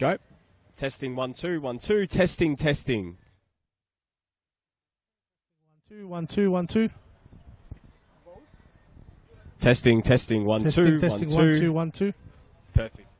Go. Testing 1 2 1 2. Testing testing. 1 2 1 2 1 2. Testing testing 1 Testing 2 testing 1 1 2. 2 1 2. Perfect.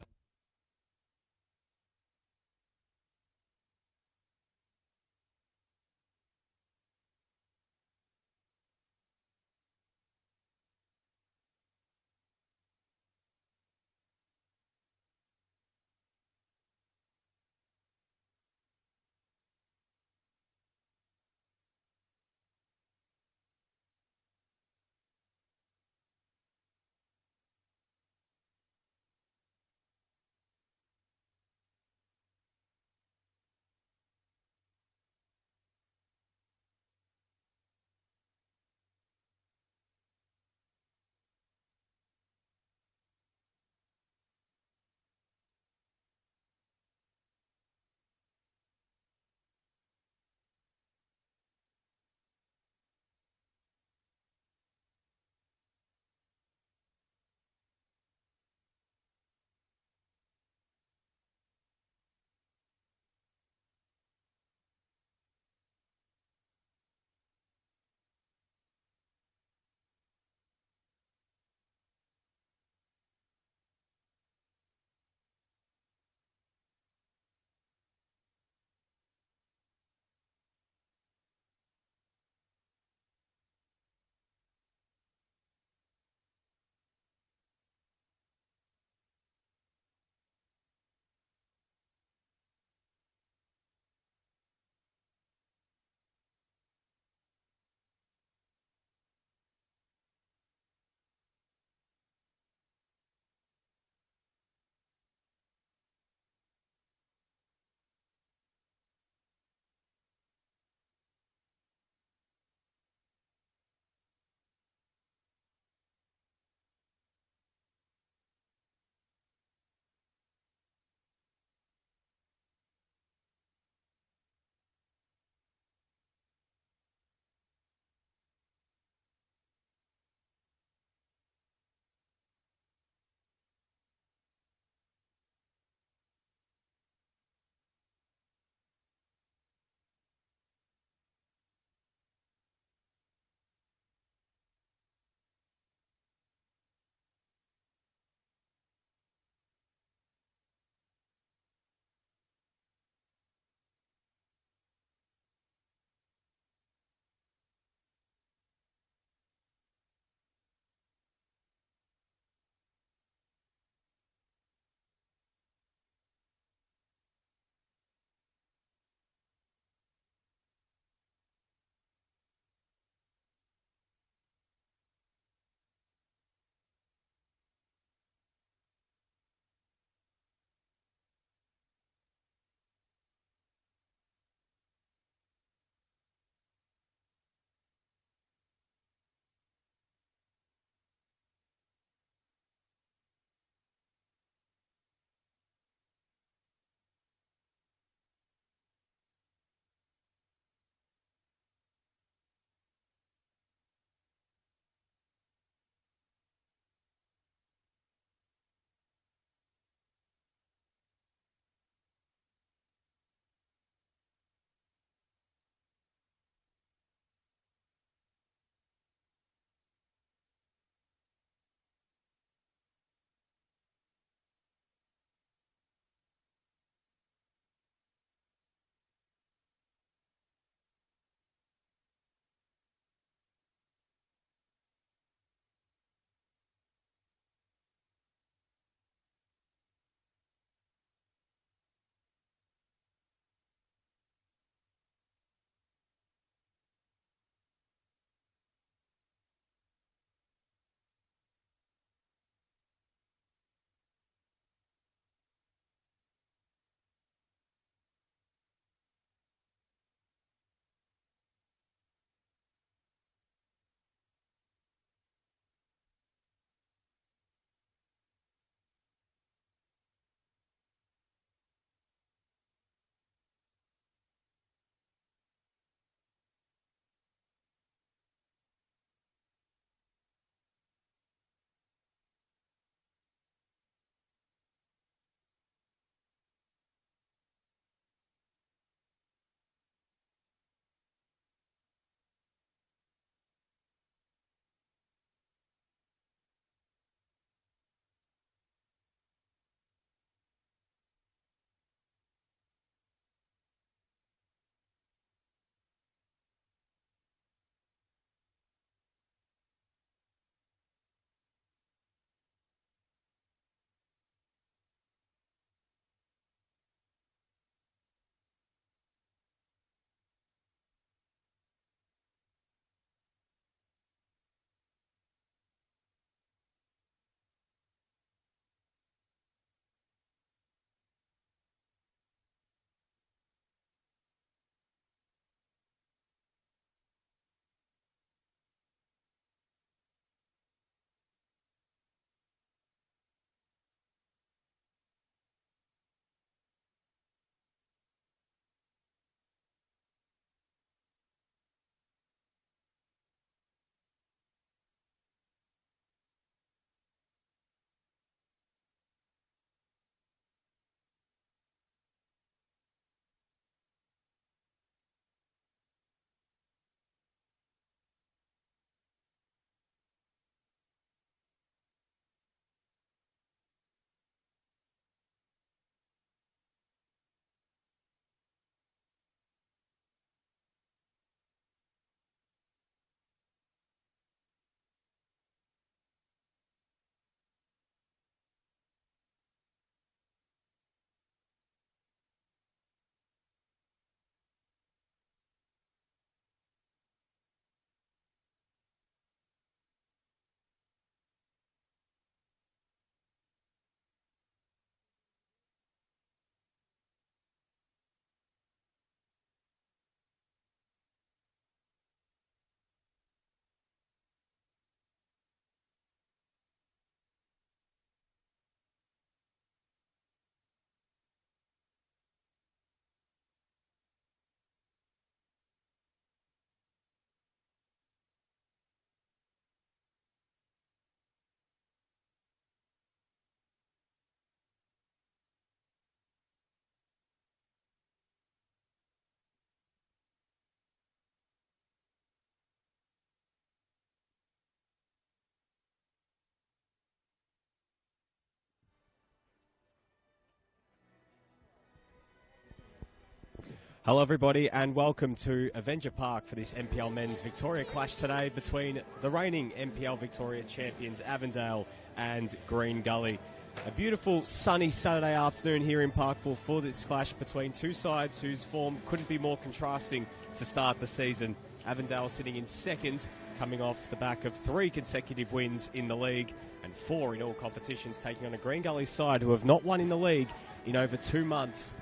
Hello everybody and welcome to Avenger Park for this NPL Men's Victoria clash today between the reigning NPL Victoria champions Avondale and Green Gully. A beautiful sunny Saturday afternoon here in Parkville for this clash between two sides whose form couldn't be more contrasting to start the season. Avondale sitting in second, coming off the back of 3 consecutive wins in the league and 4 in all competitions, taking on a Green Gully side who have not won in the league in over 2 months.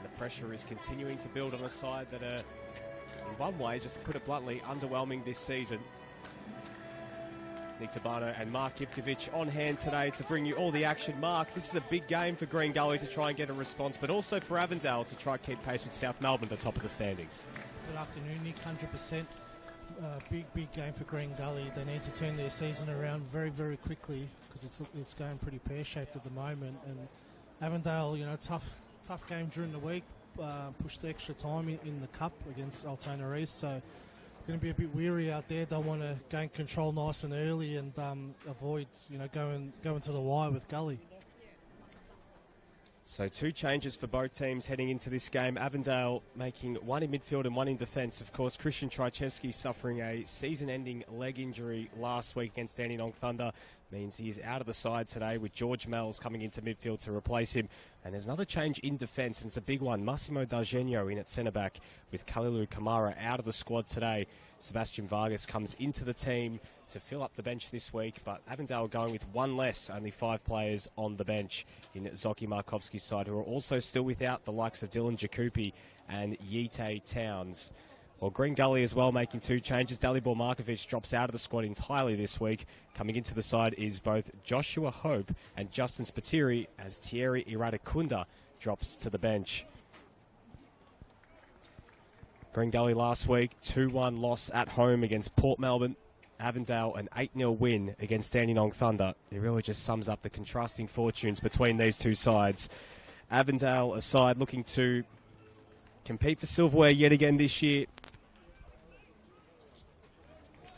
The pressure is continuing to build on a side that are, in one way, just to put it bluntly, underwhelming this season. Nick Tabano and Mark Ivkovic on hand today to bring you all the action. Mark, this is a big game for Green Gully to try and get a response, but also for Avondale to try and keep pace with South Melbourne at the top of the standings. Good afternoon, Nick. 100%. Big game for Green Gully. They need to turn their season around very, very quickly because it's going pretty pear-shaped at the moment. And Avondale, tough game during the week, pushed the extra time in the cup against Altona East, so going to be a bit weary out there. They want to gain control nice and early and avoid going to the wire with Gully. So 2 changes for both teams heading into this game. Avondale making 1 in midfield and 1 in defence. Of course, Christian Trycheski suffering a season-ending leg injury last week against Dandenong Thunder means he is out of the side today, with George Mells coming into midfield to replace him. And there's another change in defence, and it's a big one. Massimo D'Argenio in at centre-back with Kalilu Kamara out of the squad today. Sebastian Vargas comes into the team to fill up the bench this week, but Avondale going with 1 less, only 5 players on the bench in Zoki Markovski's side, who are also still without the likes of Dylan Jakupi and Yite Towns. Well, Green Gully as well making 2 changes. Dalibor Markovic drops out of the squad entirely this week. Coming into the side is both Joshua Hope and Justin Spiteri, as Thierry Iradakunda drops to the bench. Green Gully last week, 2-1 loss at home against Port Melbourne. Avondale, an 8-0 win against Dandenong Thunder. It really just sums up the contrasting fortunes between these two sides. Avondale, a side looking to compete for silverware yet again this year,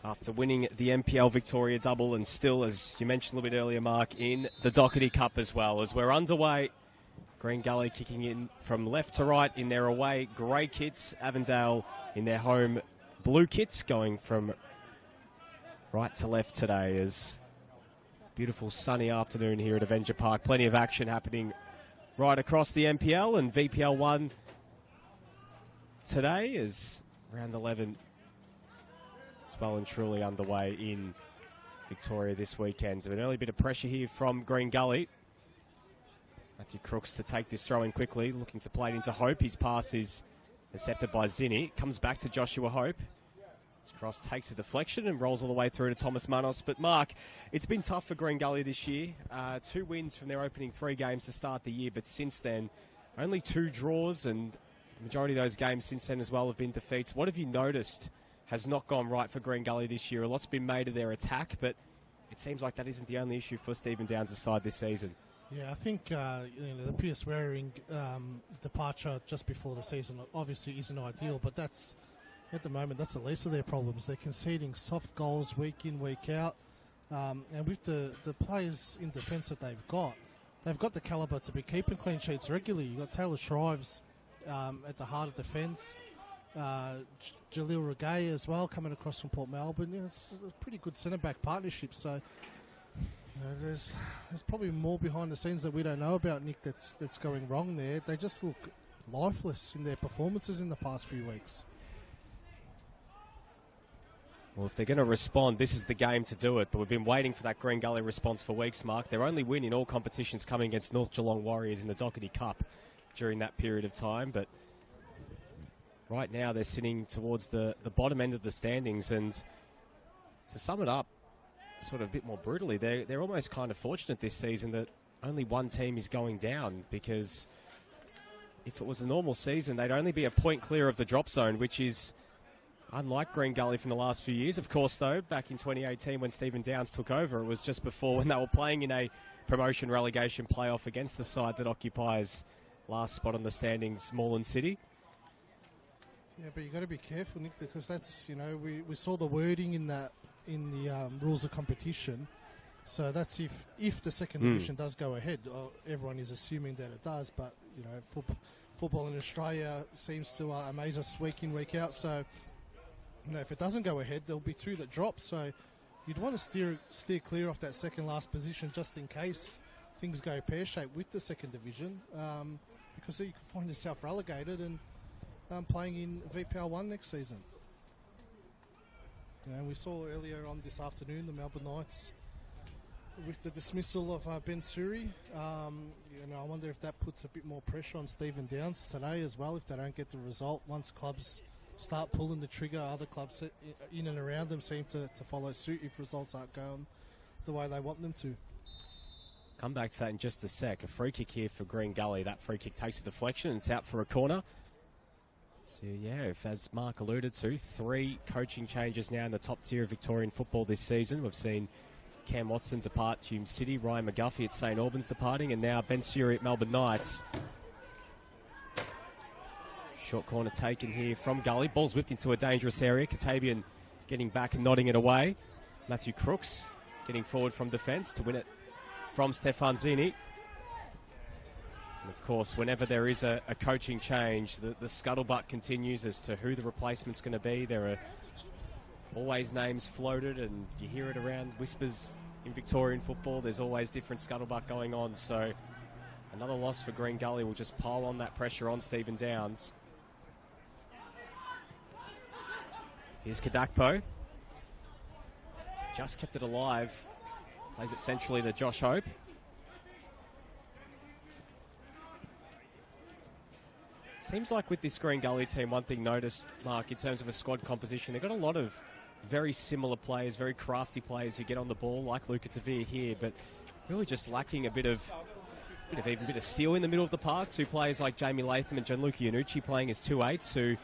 after winning the NPL Victoria double and still, as you mentioned a little bit earlier, Mark, in the Doherty Cup as well. As we're underway, Green Gully kicking in from left to right in their away grey kits. Avondale in their home blue kits, going from right to left today. As beautiful sunny afternoon here at Avenger Park. Plenty of action happening right across the NPL and VPL 1 today, is round 11 is well and truly underway in Victoria this weekend. So an early bit of pressure here from Green Gully. Matthew Crooks to take this throw in quickly, looking to play it into Hope. His pass is intercepted by Zinni. Comes back to Joshua Hope. His cross takes a deflection and rolls all the way through to Thomas Manos. But Mark, it's been tough for Green Gully this year. 2 wins from their opening 3 games to start the year, but since then, only 2 draws, and the majority of those games since then as well have been defeats. What have you noticed has not gone right for Green Gully this year? A lot's been made of their attack, but it seems like that isn't the only issue for Stephen Downs' side this season. Yeah, I think the Pierce Waring departure just before the season obviously isn't ideal, but that's, at the moment, that's the least of their problems. They're conceding soft goals week in, week out, and with the players in defence that they've got the calibre to be keeping clean sheets regularly. You've got Taylor Shrives at the heart of defence, Jalil Regay as well coming across from Port Melbourne. It's a pretty good centre-back partnership, so there's probably more behind the scenes that we don't know about, Nick, that's going wrong there. They just look lifeless in their performances in the past few weeks. Well, if they're going to respond, this is the game to do it. But we've been waiting for that Green Gully response for weeks, Mark. Their only win in all competitions coming against North Geelong Warriors in the Doherty Cup during that period of time. But right now they're sitting towards the bottom end of the standings. And to sum it up sort of a bit more brutally, they're almost kind of fortunate this season that only one team is going down, because if it was a normal season, they'd only be a point clear of the drop zone, which is unlike Green Gully from the last few years. Of course, though, back in 2018 when Stephen Downs took over, it was just before when they were playing in a promotion relegation playoff against the side that occupies last spot on the standings, Moreland City. Yeah, but you've got to be careful, Nick, because that's, we saw the wording in the rules of competition. So that's if the second division does go ahead. Everyone is assuming that it does, but for football in Australia seems to amaze us week in, week out. So, if it doesn't go ahead, there'll be 2 that drop. So you'd want to steer clear off that second last position just in case things go pear-shaped with the second division, because you could find yourself relegated and playing in VPL 1 next season. We saw earlier on this afternoon the Melbourne Knights with the dismissal of Ben Suri. I wonder if that puts a bit more pressure on Stephen Downs today as well, if they don't get the result. Once clubs start pulling the trigger, other clubs in and around them seem to follow suit if results aren't going the way they want them to. Come back to that in just a sec. A free kick here for Green Gully. That free kick takes a deflection and it's out for a corner. So, as Mark alluded to, 3 coaching changes now in the top tier of Victorian football this season. We've seen Cam Watson depart Hume City, Ryan McGuffey at St Albans departing, and now Ben Suri at Melbourne Knights. Short corner taken here from Gully. Ball's whipped into a dangerous area. Katabian getting back and nodding it away. Matthew Crooks getting forward from defence to win it from Stefan Zini. And of course, whenever there is a coaching change, the scuttlebutt continues as to who the replacement's going to be. There are always names floated, and you hear it around whispers in Victorian football. There's always different scuttlebutt going on. So another loss for Green Gully will just pile on that pressure on Stephen Downs. Here's Kadakpo. Just kept it alive. Plays it centrally to Josh Hope. Seems like with this Green Gully team, one thing noticed, Mark, in terms of a squad composition, they've got a lot of very similar players, very crafty players who get on the ball, like Luca Tavia here, but really just lacking a bit of steel in the middle of the park. 2 players like Jamie Latham and Gianluca Iannucci playing as 2-8s who,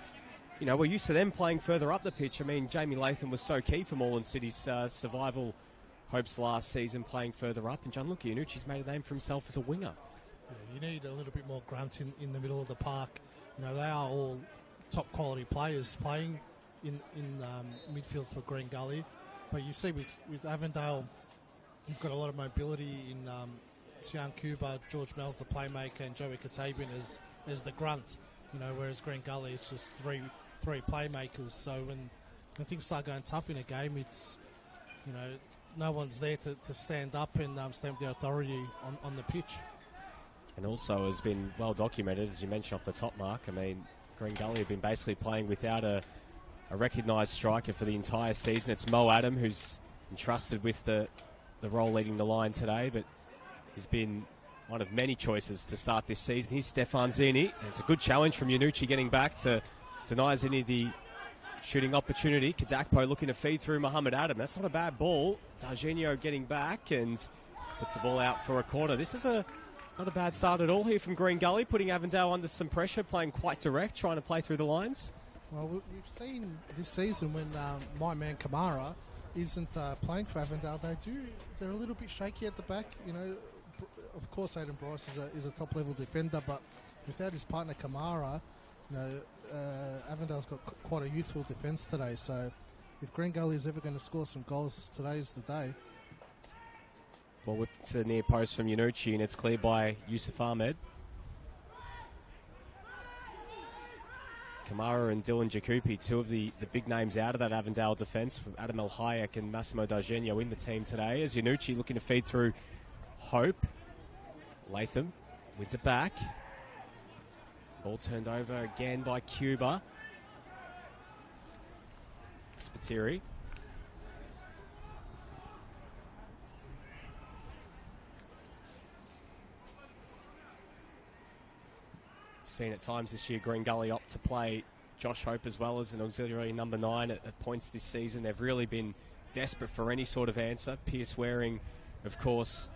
we're used to them playing further up the pitch. I mean, Jamie Latham was so key for Moreland City's survival hopes last season, playing further up, and Gianluca Iannucci's made a name for himself as a winger. Yeah, you need a little bit more grunt in the middle of the park. They are all top quality players playing in midfield for Green Gully, but you see with Avondale, you've got a lot of mobility in Sian Cuba, George Mel's the playmaker, and Joey Katabian as the grunt. Whereas Green Gully, it's just three playmakers. So when things start going tough in a game, it's no one's there to stand up and stamp the authority on the pitch. And also has been well documented, as you mentioned off the top, Mark. I mean, Green Gully have been basically playing without a recognised striker for the entire season. It's Mo Adam who's entrusted with the role leading the line today, but he's been one of many choices to start this season. Here's Stefan Zini, and it's a good challenge from Iannucci getting back to deny Zini the shooting opportunity. Kadakpo looking to feed through Mohamed Adam. That's not a bad ball. Dargenio getting back and puts the ball out for a corner. This is not a bad start at all here from Green Gully, putting Avondale under some pressure, playing quite direct, trying to play through the lines. Well, we've seen this season when my man Kamara isn't playing for Avondale, they're a little bit shaky at the back. Of course, Aidan Bryce is a top-level defender, but without his partner Kamara, Avondale's got quite a youthful defence today. So if Green Gully is ever going to score some goals, today's the day. Ball whipped to the near post from Iannucci, and it's cleared by Yusuf Ahmed. Kamara and Dylan Jacoupy, 2 of the big names out of that Avondale defence, from Adam El Hayek and Massimo Dargenio in the team today, as Iannucci looking to feed through Hope. Latham wins it back. Ball turned over again by Cuba. Spiteri. Seen at times this year Green Gully opt to play Josh Hope as well as an auxiliary number 9 at points this season. They've really been desperate for any sort of answer. Pierce Waring, of course,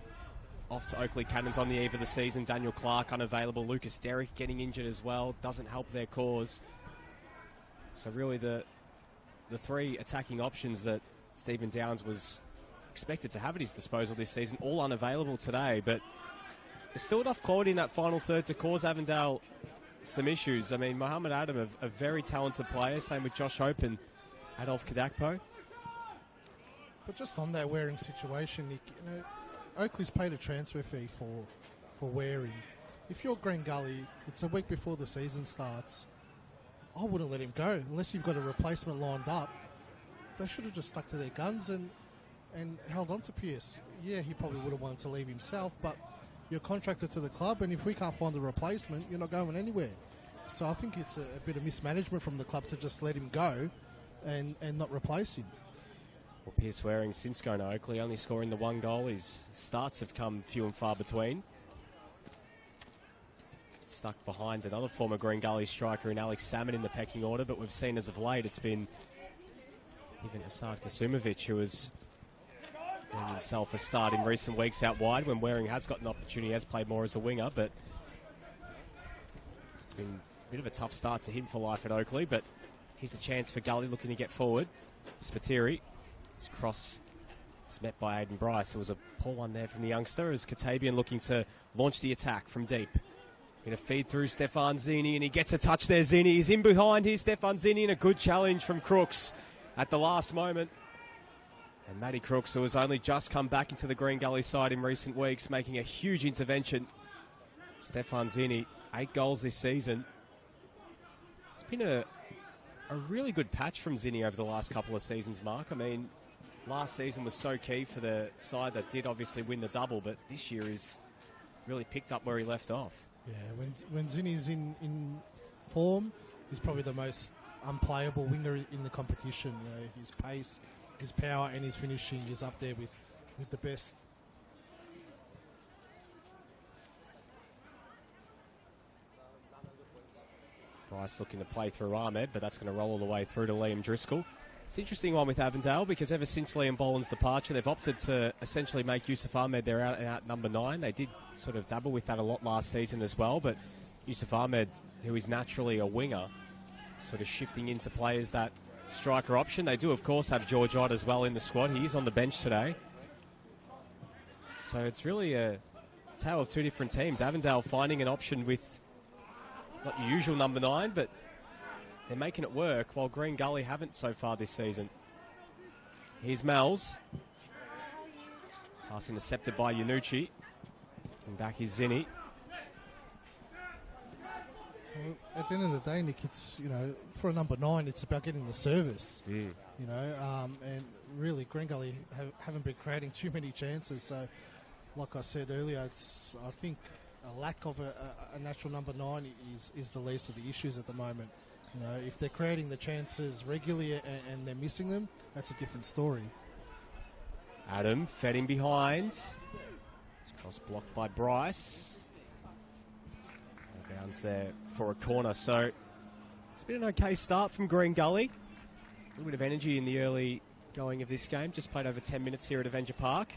off to Oakley Cannons on the eve of the season. Daniel Clark unavailable. Lucas Derrick getting injured as well. Doesn't help their cause. So really the 3 attacking options that Stephen Downs was expected to have at his disposal this season, all unavailable today. But there's still enough quality in that final third to cause Avondale some issues. I mean, Mohamed Adam, a very talented player. Same with Josh Hope and Adolf Kadakpo. But just on that Waring situation, Nick, Oakley's paid a transfer fee for Waring. if you're Green Gully, it's a week before the season starts. I wouldn't let him go unless you've got a replacement lined up. They should have just stuck to their guns and held on to Pearce. Yeah, he probably would have wanted to leave himself, but you're contracted to the club, and if we can't find a replacement, you're not going anywhere. So I think it's a bit of mismanagement from the club to just let him go and not replace him. Well, Pearce Waring, since going to Oakley, only scoring the 1 goal. His starts have come few and far between. Stuck behind another former Green Gully striker in Alex Salmon in the pecking order, but we've seen as of late it's been even Asad Kasumovic who has getting himself a start in recent weeks out wide when Waring has got an opportunity, has played more as a winger, but it's been a bit of a tough start to him for life at Oakley, but here's a chance for Gully looking to get forward. Spiteri, his cross is met by Aiden Bryce. It was a poor one there from the youngster as Katabian looking to launch the attack from deep. Going to feed through Stefan Zini, and he gets a touch there, Zini. He's in behind here, Stefan Zini, and a good challenge from Crooks at the last moment. And Matty Crooks, who has only just come back into the Green Gully side in recent weeks, making a huge intervention. Stefan Zini, 8 goals this season. It's been a really good patch from Zini over the last couple of seasons, Mark. I mean, last season was so key for the side that did obviously win the double, but this year is really picked up where he left off. Yeah, when Zini's in form, he's probably the most unplayable winger in the competition. You know, his pace, his power and his finishing is up there with the best. Bryce looking to play through Ahmed, but that's going to roll all the way through to Liam Driscoll. It's an interesting one with Avondale because ever since Liam Boland's departure, they've opted to essentially make Yusuf Ahmed their out number 9. They did sort of dabble with that a lot last season as well, but Yusuf Ahmed, who is naturally a winger, sort of shifting into play as that striker option. They do, of course, have George Ott as well in the squad. He is on the bench today. So it's really a tale of two different teams. Avondale finding an option with not the usual number 9, but they're making it work, while Green Gully haven't so far this season. Here's Mells. Pass intercepted by Yanucci. And back is Zini. Well, at the end of the day, Nick, it's, you know, for a number 9, it's about getting the service. You know, and really, Green Gully haven't been creating too many chances. So, like I said earlier, it's, I think, a lack of a natural number 9 is the least of the issues at the moment. You know, if they're creating the chances regularly and they're missing them, that's a different story. Adam fed in behind. It's cross blocked by Bryce. Bounds there for a corner. So it's been an okay start from Green Gully. A little bit of energy in the early going of this game. Just played over 10 minutes here at Avenger Park.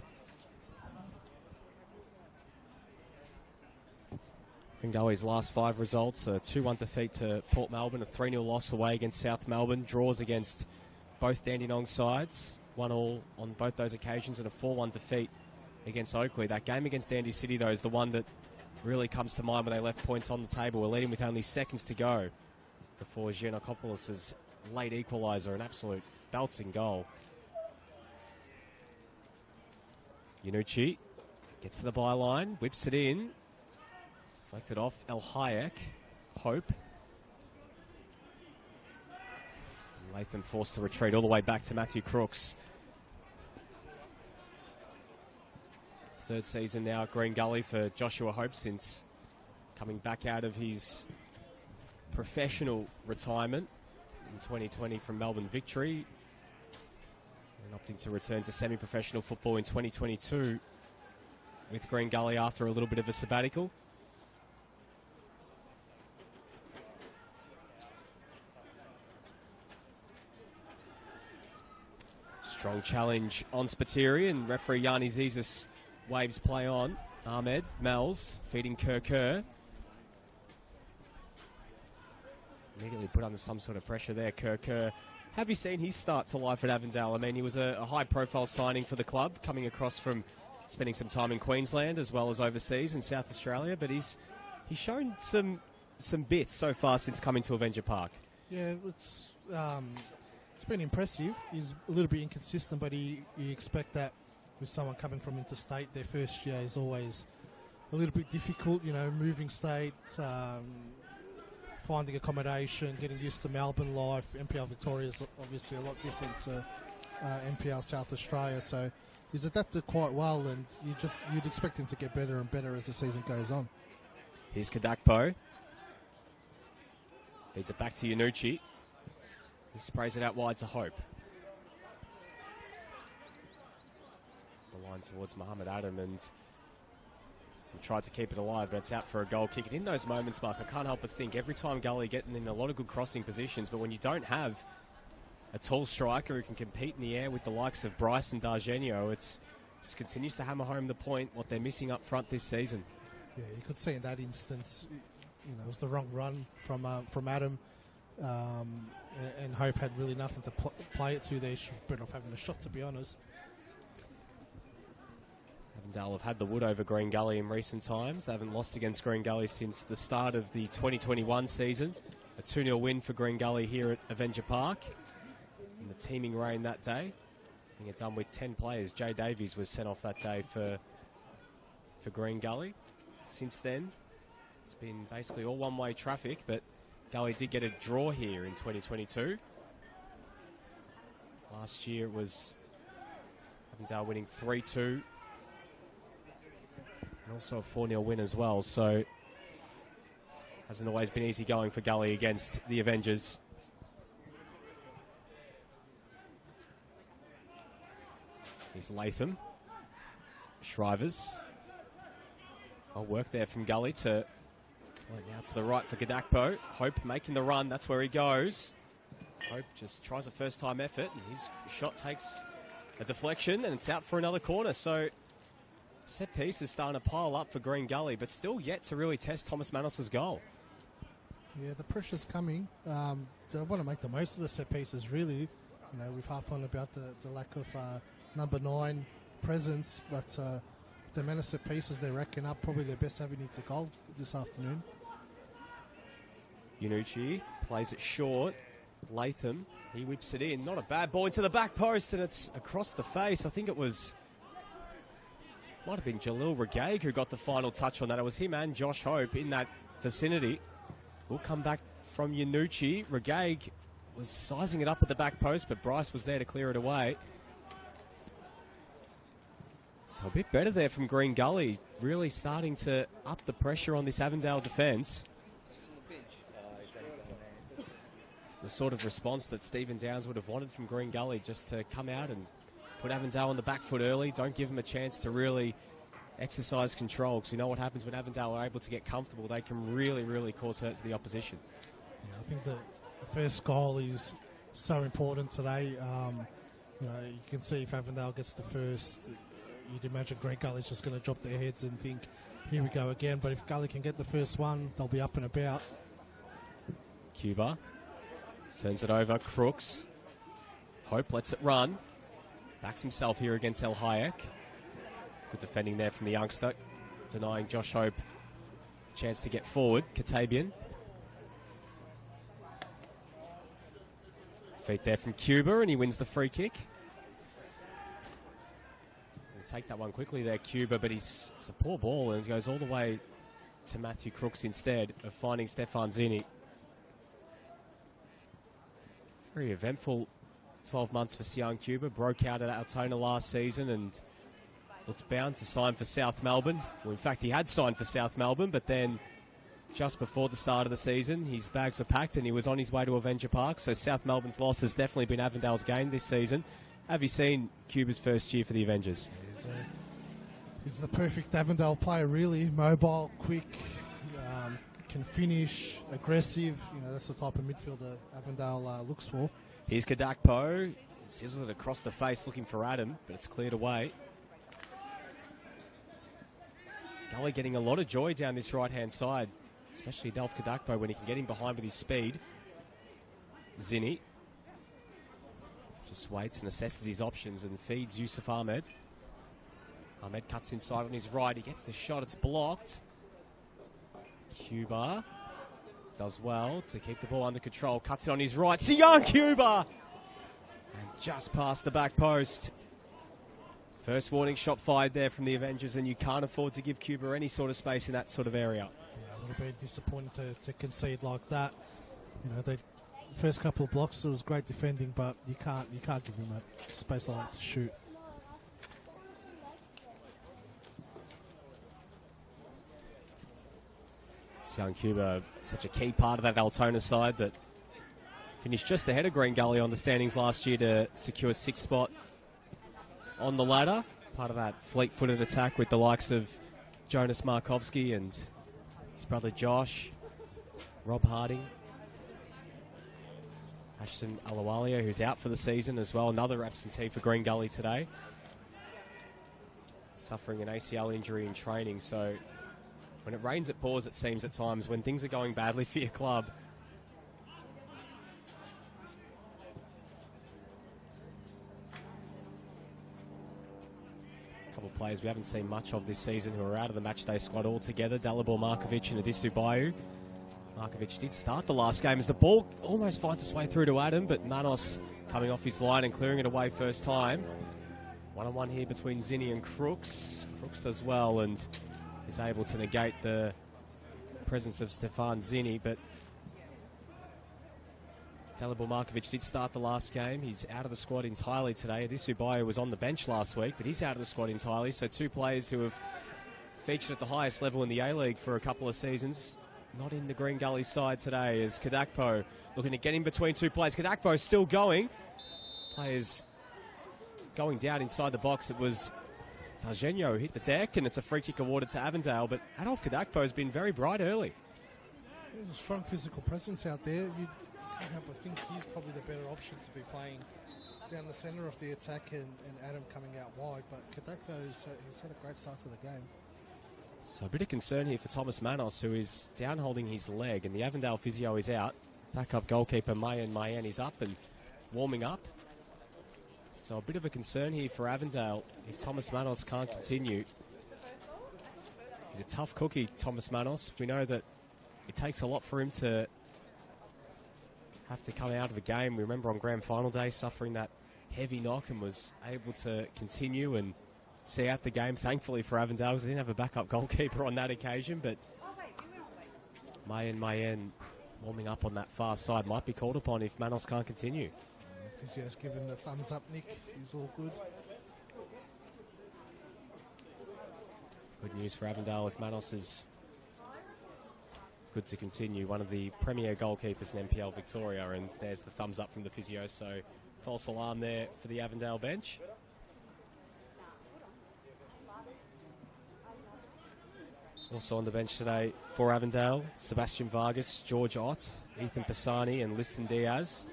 Green Gully's last 5 results, a 2-1 defeat to Port Melbourne, a 3-0 loss away against South Melbourne, draws against both Dandenong sides, 1-1 on both those occasions, and a 4-1 defeat against Oakley. That game against Dandy City, though, is the one that really comes to mind when they left points on the table. We're leading with only seconds to go before Giannakopoulos' late equaliser, an absolute belting goal. Yanucci gets to the byline, whips it in. Deflected off El Hayek. Hope. And Latham forced to retreat all the way back to Matthew Crooks. 3rd season now at Green Gully for Joshua Hope since coming back out of his professional retirement in 2020 from Melbourne Victory. And opting to return to semi-professional football in 2022 with Green Gully after a little bit of a sabbatical. Strong challenge on Spiteri, and referee Yanni Zizis waves play on. Ahmed, Mells, feeding Kerr. Immediately put under some sort of pressure there, Kerr. Have you seen his start to life at Avondale? I mean, he was a high-profile signing for the club, coming across from spending some time in Queensland as well as overseas in South Australia, but he's shown some bits so far since coming to Avenger Park. Yeah, it's been impressive. He's a little bit inconsistent, but you expect that with someone coming from interstate. Their first year is always a little bit difficult, moving state, finding accommodation, getting used to Melbourne life. NPL Victoria is obviously a lot different to NPL South Australia, so he's adapted quite well, and you'd expect him to get better and better as the season goes on. Here's Kadakpo. Feeds it back to Yanucci. He sprays it out wide to Hope. The line towards Muhammad Adam, and he tried to keep it alive, but it's out for a goal kick. And in those moments, Mark, I can't help but think every time Gully getting in a lot of good crossing positions, but when you don't have a tall striker who can compete in the air with the likes of Bryce and D'Argenio, it's just continues to hammer home the point, what they're missing up front this season. Yeah, you could see in that instance, it was the wrong run from Adam, and Hope had really nothing to play it to there. She was better off having a shot, to be honest. Avondale have had the wood over Green Gully in recent times. They haven't lost against Green Gully since the start of the 2021 season. A 2-0 win for Green Gully here at Avenger Park in the teeming rain that day. Getting it done with 10 players. Jay Davies was sent off that day for Green Gully. Since then, it's been basically all one-way traffic, but Gully did get a draw here in 2022. Last year it was Avondale winning 3-2. And also a 4-0 win as well, so hasn't always been easy going for Gully against the Avengers. Here's Latham. Shrivers. I'll work there from Gully to now to the right for Kadakpo. Hope making the run, that's where he goes. Hope just tries a first-time effort, and his shot takes a deflection, and it's out for another corner. So set piece is starting to pile up for Green Gully, but still yet to really test Thomas Manos's goal. Yeah, the pressure's coming. They want to make the most of the set pieces, really. We've harped on about the lack of number 9 presence, but the amount of set pieces they're racking up, probably their best avenue to goal this afternoon. Yanucci plays it short. Latham, he whips it in. Not a bad ball into the back post, and it's across the face. I think it was, might have been Jalil Regaig who got the final touch on that. It was him and Josh Hope in that vicinity. We'll come back from Yanucci. Regaig was sizing it up at the back post, but Bryce was there to clear it away. So a bit better there from Green Gully, really starting to up the pressure on this Avondale defence. It's the sort of response that Stephen Downs would have wanted from Green Gully, just to come out and put Avondale on the back foot early. Don't give them a chance to really exercise control, because we know what happens when Avondale are able to get comfortable. They can really, really cause hurt to the opposition. Yeah, I think the first goal is so important today. You can see if Avondale gets the first, you'd imagine Green Gully's just going to drop their heads and think, here we go again. But if Gully can get the first one, they'll be up and about. Cuba turns it over. Crooks. Hope lets it run. Backs himself here against El Hayek. Good defending there from the youngster, denying Josh Hope a chance to get forward. Katabian. Feet there from Cuba, and he wins the free kick. Take that one quickly there, Cuba, but it's a poor ball, and it goes all the way to Matthew Crooks instead of finding Stefan Zini. Very eventful 12 months for Sian Cuba. Broke out at Altona last season and looked bound to sign for South Melbourne. Well, in fact, he had signed for South Melbourne, but then just before the start of the season, his bags were packed and he was on his way to Avenger Park. So South Melbourne's loss has definitely been Avondale's gain this season. Have you seen Cuba's first year for the Avengers? He's the perfect Avondale player, really. Mobile, quick, can finish, aggressive. That's the type of midfielder Avondale looks for. Here's Kadakpo. Sizzles it across the face looking for Adam, but it's cleared away. Gully getting a lot of joy down this right-hand side, especially Delph Kadakpo when he can get him behind with his speed. Zini just waits and assesses his options and feeds Yusuf Ahmed. Ahmed cuts inside on his right. He gets the shot. It's blocked. Cuba does well to keep the ball under control. Cuts it on his right. Sian Cuba! And just past the back post First warning shot fired there from the Avengers, and you can't afford to give Cuba any sort of space in that sort of area. Yeah, it would have been disappointing to concede like that. You know, the first couple of blocks, it was great defending, but you can't give him a space like that to shoot. Young Cuba, such a key part of that Altona side that finished just ahead of Green Gully on the standings last year to secure 6th spot on the ladder. Part of that fleet-footed attack with the likes of Jonas Markovsky and his brother Josh, Rob Harding, Ashton Alawalia, who's out for the season as well. Another absentee for Green Gully today, suffering an ACL injury in training. So when it rains, it pours, it seems at times, when things are going badly for your club. A couple of players we haven't seen much of this season who are out of the matchday squad altogether. Dalibor Markovic and Adisu Bayu. Markovic did start the last game as the ball almost finds its way through to Adam, but Manos coming off his line and clearing it away first time. One-on-one here between Zinni and Crooks. Crooks does well and is able to negate the presence of Stefan Zinni, but Dalibor Markovic did start the last game. He's out of the squad entirely today. Adisu Bayu was on the bench last week, but he's out of the squad entirely. So two players who have featured at the highest level in the A-League for a couple of seasons, not in the Green Gully side today, as Kadakpo looking to get in between two players. Kadakpo still going. Players going down inside the box. It was Targenio hit the deck, and it's a free kick awarded to Avondale, but Adolf Kadakpo has been very bright early. There's a strong physical presence out there. You can't help but think he's probably the better option to be playing down the centre of the attack and Adam coming out wide, but Kadakpo's he's had a great start to the game. So a bit of concern here for Thomas Manos, who is down holding his leg, and the Avondale physio is out. Backup goalkeeper Mayen is up and warming up. So a bit of a concern here for Avondale if Thomas Manos can't continue. He's a tough cookie, Thomas Manos. We know that it takes a lot for him to have to come out of a game. We remember on grand final day suffering that heavy knock and was able to continue and see out the game, thankfully for Avondale, because they didn't have a backup goalkeeper on that occasion. But Mayen warming up on that far side might be called upon if Manos can't continue. Physio's given the thumbs up, Nick. He's all good. Good news for Avondale if Manos is good to continue. One of the premier goalkeepers in NPL Victoria, and there's the thumbs up from the physio. So false alarm there for the Avondale bench. Also on the bench today for Avondale, Sebastian Vargas, George Ott, Ethan Pisani and Liston Diaz.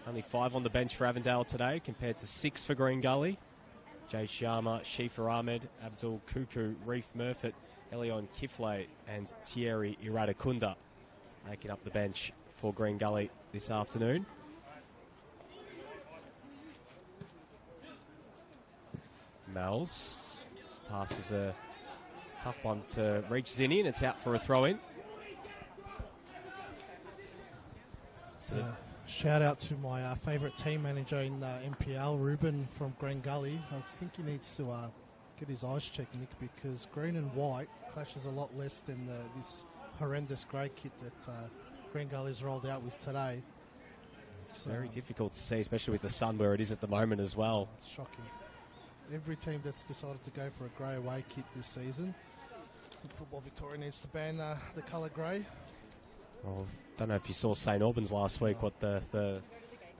Only 5 on the bench for Avondale today compared to 6 for Green Gully. Jay Sharma, Shifa Ahmed, Abdul Kuku, Reef Murfitt, Elion Kifle and Thierry Iradakunda making up the bench for Green Gully this afternoon. Mel's this pass is a tough one to reach Zinni, and it's out for a throw-in. So shout out to my favourite team manager in NPL, Ruben from Green Gully. I think he needs to get his eyes checked, Nick, because green and white clashes a lot less than this horrendous grey kit that Green Gully's rolled out with today. It's very difficult to see, especially with the sun where it is at the moment as well. It's shocking. Every team that's decided to go for a grey away kit this season, I think Football Victoria needs to ban the colour grey. Well, don't know if you saw St Albans last week, what the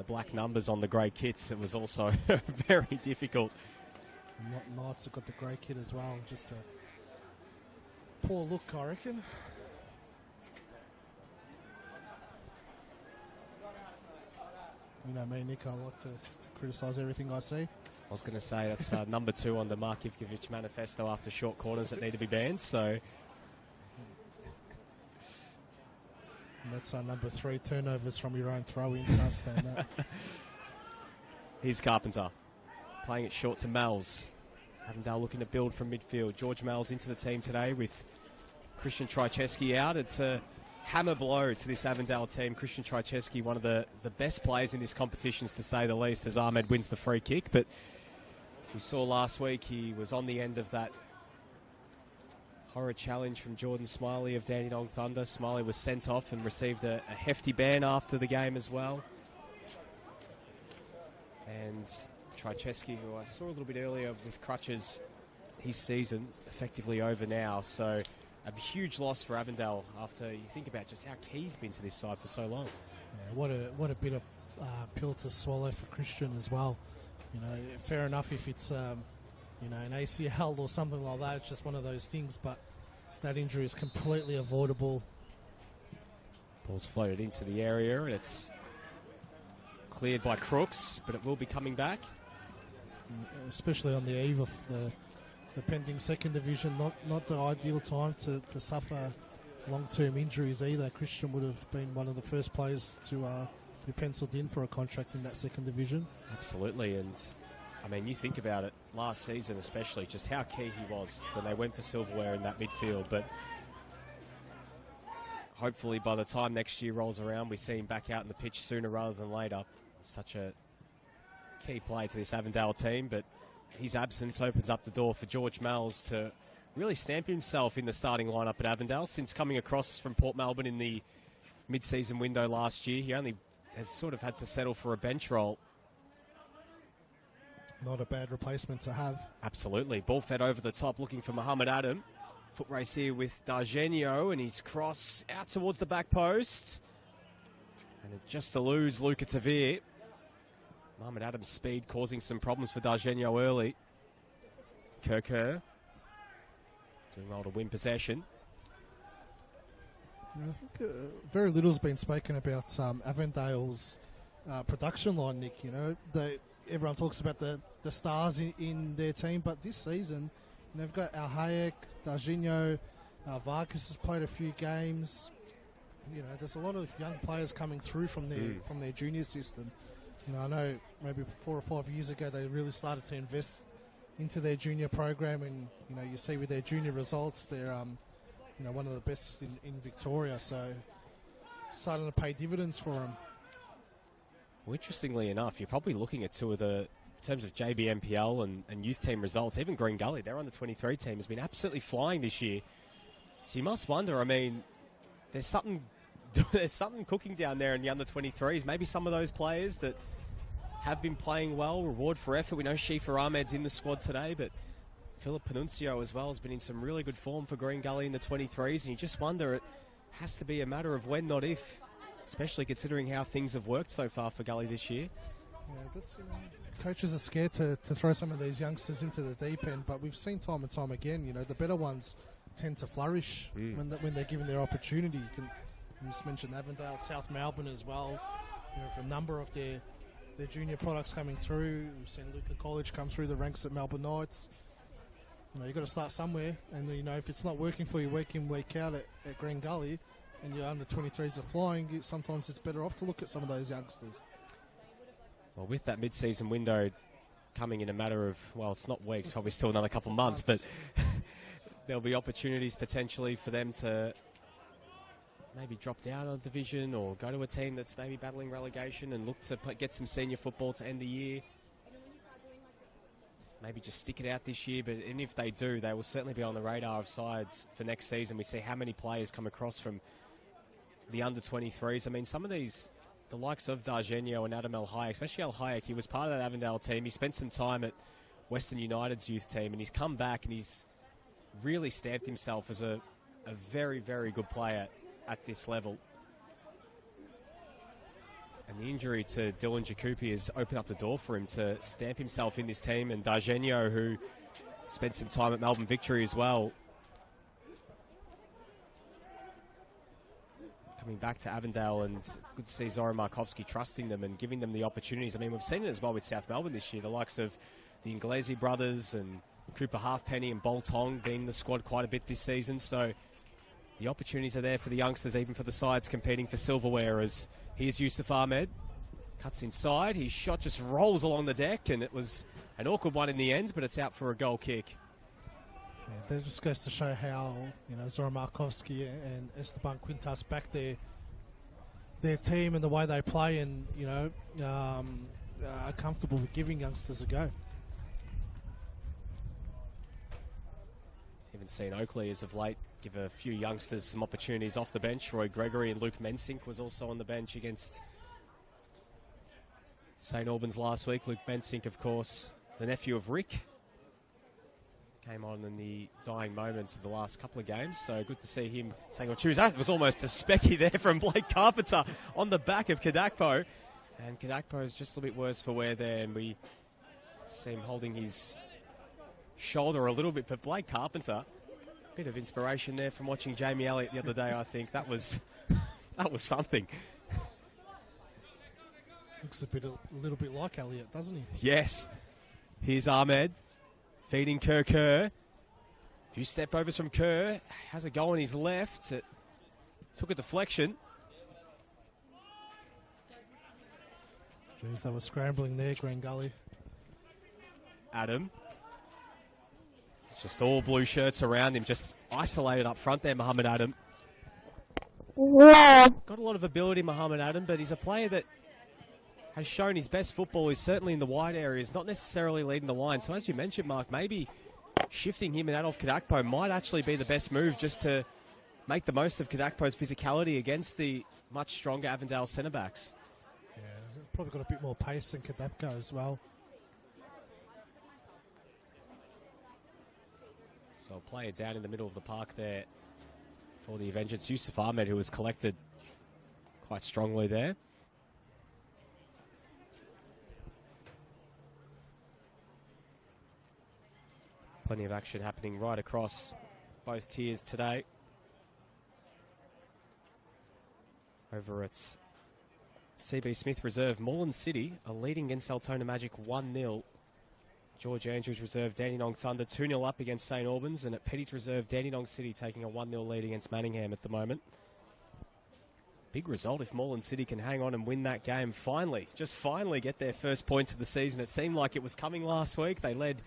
black numbers on the grey kits, it was also very difficult. Knights have got the grey kit as well, just a poor look, I reckon. You know me, Nick, I like to criticise everything I see. I was going to say that's number 2 on the Mark Ivkovic manifesto after short corners that need to be banned, so... And that's number 3, turnovers from your own throw-in. Can't stand that. Here's Carpenter, playing it short to Mel's. Avondale looking to build from midfield. George Mel's into the team today with Christian Trycheski out. It's a hammer blow to this Avondale team. Christian Trycheski, one of the best players in this competition, to say the least, as Ahmed wins the free kick. But We saw last week he was on the end of that horrid challenge from Jordan Smiley of Dandenong Thunder. Smiley was sent off and received a hefty ban after the game as well. And Trycheski, who I saw a little bit earlier with crutches, his season effectively over now. So a huge loss for Avondale after you think about just how key he's been to this side for so long. Yeah, what a bit of pill to swallow for Christian as well. You know, fair enough if it's you know, an ACL or something like that. It's just one of those things, but that injury is completely avoidable. Ball's floated into the area and it's cleared by Crooks, but it will be coming back. Especially on the eve of the pending second division, not the ideal time to suffer long-term injuries either. Christian would have been one of the first players to be penciled in for a contract in that second division. Absolutely, and I mean, you think about it, last season especially, just how key he was when they went for silverware in that midfield. But hopefully by the time next year rolls around, we see him back out in the pitch sooner rather than later. Such a key play to this Avondale team, but his absence opens up the door for George Malls to really stamp himself in the starting lineup at Avondale. Since coming across from Port Melbourne in the mid-season window last year, he only has sort of had to settle for a bench role. Not a bad replacement to have. Absolutely. Ball fed over the top, looking for Muhammad Adam. Foot race here with Dargenio, and his cross out towards the back post. And it just eludes Luca Tavir. Muhammad Adam's speed causing some problems for Dargenio early. Kerker doing well to win possession. I think very little's been spoken about Avondale's production line, Nick. You know, everyone talks about the stars in their team, but this season, you know, they've got Alhayek, Darginho, Vargas has played a few games. You know, there's a lot of young players coming through from their junior system. You know, I know maybe 4 or 5 years ago they really started to invest into their junior program, and you know, you see with their junior results, they're you know, one of the best in Victoria. So starting to pay dividends for them. Well, interestingly enough, you're probably looking at two of the, in terms of JBMPL and youth team results, even Green Gully, their under 23 team has been absolutely flying this year. So you must wonder, I mean, there's something cooking down there in the under 23s. Maybe some of those players that have been playing well, reward for effort. We know Shifa Ahmed's in the squad today, but Philip Panuncio as well has been in some really good form for Green Gully in the 23s, and you just wonder, it has to be a matter of when, not if, especially considering how things have worked so far for Gully this year. Yeah, coaches are scared to throw some of these youngsters into the deep end, but we've seen time and time again, you know, the better ones tend to flourish when they're given their opportunity. You just mentioned Avondale, South Melbourne as well. You know, for a number of their junior products coming through. We've seen Luca College come through the ranks at Melbourne Knights. You know, you've got to start somewhere, and you know, if it's not working for you week in, week out at Green Gully, and your under 23s are flying, sometimes it's better off to look at some of those youngsters. Well, with that mid-season window coming in a matter of, well, it's not weeks, probably still another couple of months, but there'll be opportunities potentially for them to maybe drop down a division or go to a team that's maybe battling relegation and look to get some senior football to end the year. Maybe just stick it out this year, but even if they do, they will certainly be on the radar of sides for next season. We see how many players come across from the under-23s. I mean, some of these, the likes of Dargenio and Adam Alhayek, especially Alhayek, he was part of that Avondale team. He spent some time at Western United's youth team, and he's come back and he's really stamped himself as a very, very good player at this level. And the injury to Dylan Jacoupy has opened up the door for him to stamp himself in this team. And Dargenio, who spent some time at Melbourne Victory as well, coming back to Avondale, and good to see Zoran Markovski trusting them and giving them the opportunities. I mean, we've seen it as well with South Melbourne this year. The likes of the Inglesi brothers and Cooper Halfpenny and Boltong being in the squad quite a bit this season. So the opportunities are there for the youngsters, even for the sides competing for silverware. As here's Yusuf Ahmed, cuts inside, his shot just rolls along the deck, and it was an awkward one in the end, but it's out for a goal kick. Yeah, that just goes to show how, you know, Zoran Markovski and Esteban Quintas back their team and the way they play, and you know, are comfortable with giving youngsters a go. Even seen Oakley as of late give a few youngsters some opportunities off the bench. Roy Gregory and Luke Mensink was also on the bench against St Albans last week. Luke Mensink, of course, the nephew of Rick. Came on in the dying moments of the last couple of games, so good to see him saying on Tuesday. That was almost a specky there from Blake Carpenter on the back of Kadakpo. And Kadakpo is just a little bit worse for wear there, and we see him holding his shoulder a little bit. But Blake Carpenter, a bit of inspiration there from watching Jamie Elliott the other day, I think. That was something. Looks a little bit like Elliott, doesn't he? Yes. Here's Ahmed feeding Kerr. A few step overs from Kerr. Has a go on his left. It took a deflection. Jeez, they were scrambling there, Green Gully. Adam. It's just all blue shirts around him, just isolated up front there, Muhammad Adam. Yeah. Got a lot of ability, Muhammad Adam, but he's a player that has shown his best football is certainly in the wide areas, not necessarily leading the line. So as you mentioned, Mark, maybe shifting him and Adolf Kadakpo might actually be the best move just to make the most of Kadakpo's physicality against the much stronger Avondale centre-backs. Yeah, probably got a bit more pace than Kadakpo as well. So a player down in the middle of the park there for the Vengeance, Yusuf Ahmed, who was collected quite strongly there. Plenty of action happening right across both tiers today. Over at CB Smith Reserve, Moreland City are leading against Altona Magic 1-0. George Andrews Reserve, Dandenong Thunder 2-0 up against St Albans. And at Petty's Reserve, Dandenong City taking a 1-0 lead against Manningham at the moment. Big result if Moreland City can hang on and win that game. Finally, just finally get their first points of the season. It seemed like it was coming last week. They led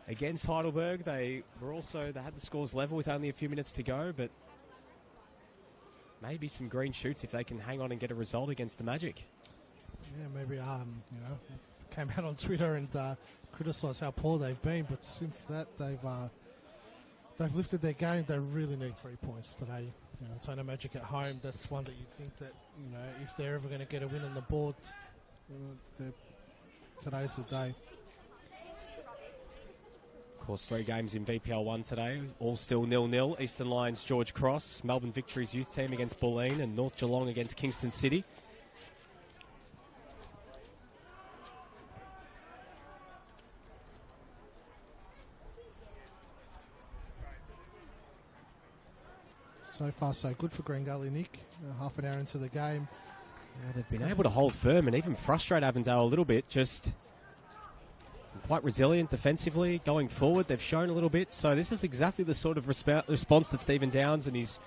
against Heidelberg. They had the scores level with only a few minutes to go, but maybe some green shoots if they can hang on and get a result against the Magic. Yeah, maybe came out on Twitter and criticised how poor they've been, but since that they've lifted their game. They really need 3 points today. Altona Magic at home, that's one that you think that if they're ever going to get a win on the board, today's the day. Of course, 3 games in VPL 1 today, all still 0-0. Eastern Lions, George Cross, Melbourne Victory's youth team against Bulleen, and North Geelong against Kingston City. So far, so good for Green Gully, Nick. Half an hour into the game. Yeah, they've been able to hold firm and even frustrate Avondale a little bit, just quite resilient defensively going forward. They've shown a little bit, so this is exactly the sort of response that Stephen Downs and his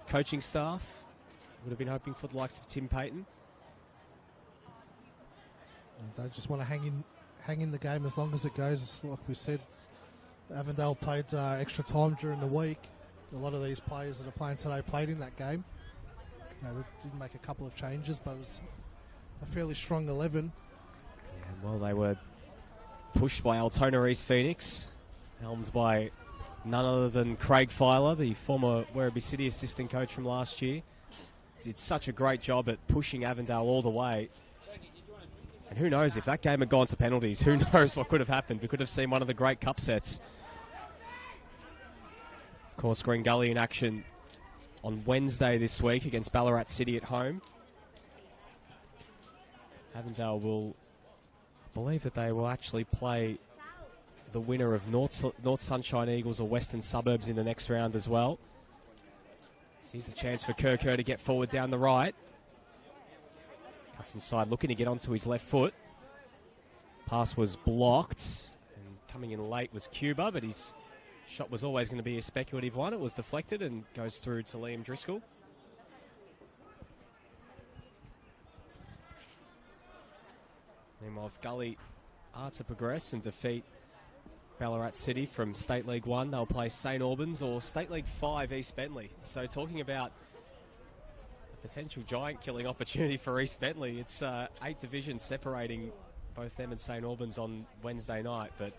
coaching staff would have been hoping for, the likes of Tim Payton. And they just want to hang in the game as long as it goes. Like we said, Avondale played extra time during the week. A lot of these players that are playing today played in that game. They did make a couple of changes, but it was a fairly strong 11. Yeah, well, they were pushed by Altona East Phoenix, helmed by none other than Craig Filer, the former Werribee City assistant coach from last year. Did such a great job at pushing Avondale all the way. And who knows, if that game had gone to penalties, who knows what could have happened. We could have seen one of the great cup sets. Of course, Green Gully in action on Wednesday this week against Ballarat City at home. Avondale will believe that they will actually play the winner of North Sunshine Eagles or Western Suburbs in the next round as well. So here's a chance for Kerr to get forward down the right. Cuts inside, looking to get onto his left foot. Pass was blocked, and coming in late was Cuba, but his shot was always going to be a speculative one. It was deflected and goes through to Liam Driscoll. Meanwhile, if Gully are to progress and defeat Ballarat City from State League 1, they'll play St Albans or State League 5 East Bentley. So talking about a potential giant-killing opportunity for East Bentley, it's 8 divisions separating both them and St Albans on Wednesday night, but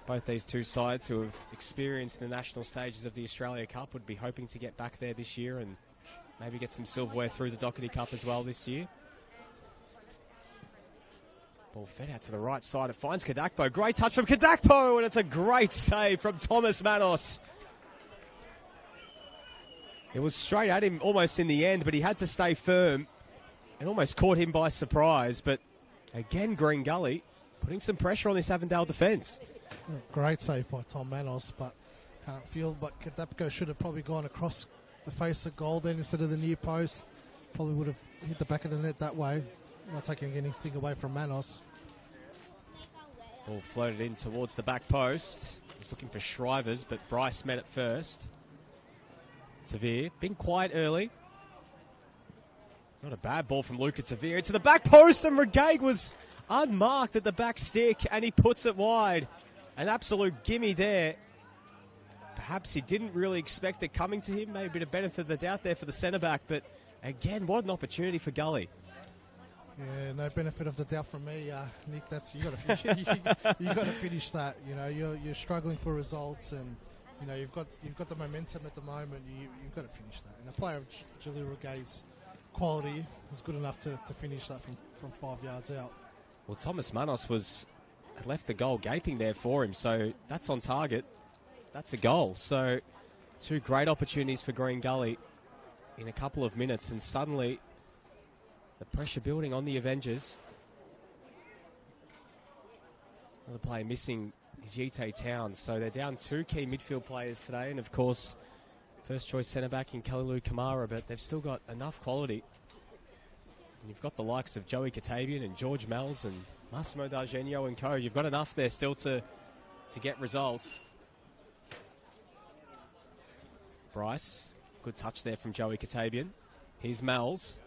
Both these two sides who have experienced the national stages of the Australia Cup would be hoping to get back there this year and maybe get some silverware through the Doherty Cup as well this year. Ball fed out to the right side. It finds Kadakpo. Great touch from Kadakpo, and it's a great save from Thomas Manos. It was straight at him almost in the end, but he had to stay firm and almost caught him by surprise. But again, Green Gully putting some pressure on this Avondale defence. Great save by Tom Manos, but can't feel. But Kadakpo should have probably gone across the face of goal then instead of the near post. Probably would have hit the back of the net that way. Not taking anything away from Manos. Ball floated in towards the back post. He's looking for Shrivers, but Bryce met it first. Tavir, being quiet early. Not a bad ball from Luca Tavir. Into the back post, and Regaig was unmarked at the back stick, and he puts it wide. An absolute gimme there. Perhaps he didn't really expect it coming to him. Maybe a bit of benefit of the doubt there for the centre-back, but again, what an opportunity for Gully. Yeah, no benefit of the doubt from me, Nick. That's you got to finish. you got to finish that. You know, you're struggling for results, and you know you've got the momentum at the moment. You've got to finish that. And a player of Jalil Regaig's quality is good enough to finish that from 5 yards out. Well, Thomas Manos had left the goal gaping there for him, so that's on target. That's a goal. So two great opportunities for Green Gully in a couple of minutes, and suddenly the pressure building on the Avengers. Another player missing is Yite Towns, so they're down two key midfield players today, and of course first choice centre-back in Kalilu Kamara, but they've still got enough quality. And you've got the likes of Joey Katabian and George Mells and Massimo D'Argenio and co. You've got enough there still to get results. Bryce, good touch there from Joey Katabian. Here's Mells.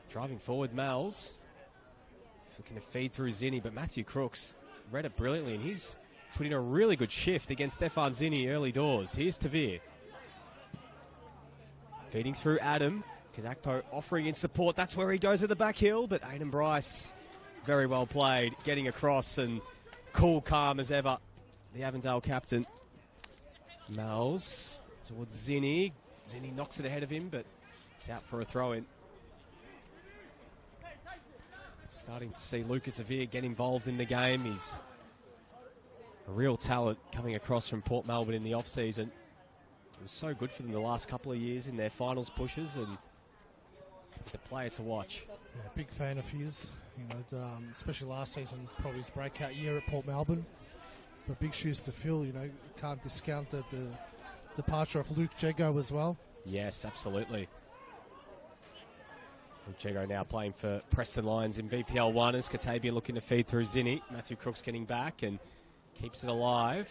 Driving forward, Mells. Looking to feed through Zinni, but Matthew Crooks read it brilliantly, and he's put in a really good shift against Stefan Zinni early doors. Here's Tavir. Feeding through Adam. Kadakpo offering in support. That's where he goes with the back heel, but Aiden Bryce, very well played, getting across and cool, calm as ever. The Avondale captain. Mells towards Zinni. Zinni knocks it ahead of him, but it's out for a throw-in. Starting to see Luca Tavir get involved in the game. He's a real talent coming across from Port Melbourne in the off-season. It was so good for them the last couple of years in their finals pushes, and he's a player to watch. Yeah, big fan of his, especially last season, probably his breakout year at Port Melbourne. But big shoes to fill, you can't discount the departure of Luke Jego as well. Yes, absolutely. Luke Jego now playing for Preston Lions in VPL 1 as Katabian looking to feed through Zinni. Matthew Crooks getting back and keeps it alive.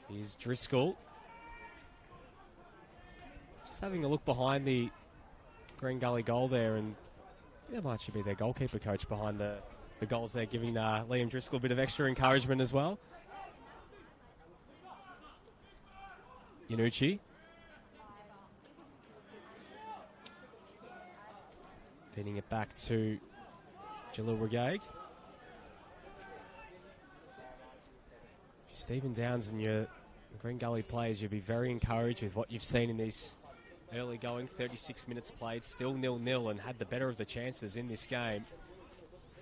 Here's Driscoll. Just having a look behind the Green Gully goal there, and that might should be their goalkeeper coach behind the goals there, giving Liam Driscoll a bit of extra encouragement as well. Yanucci. Feeding it back to Jalil Regaig. If you're Stephen Downs and your Green Gully players, you'll be very encouraged with what you've seen in these early going 36 minutes played, still 0-0, and had the better of the chances in this game.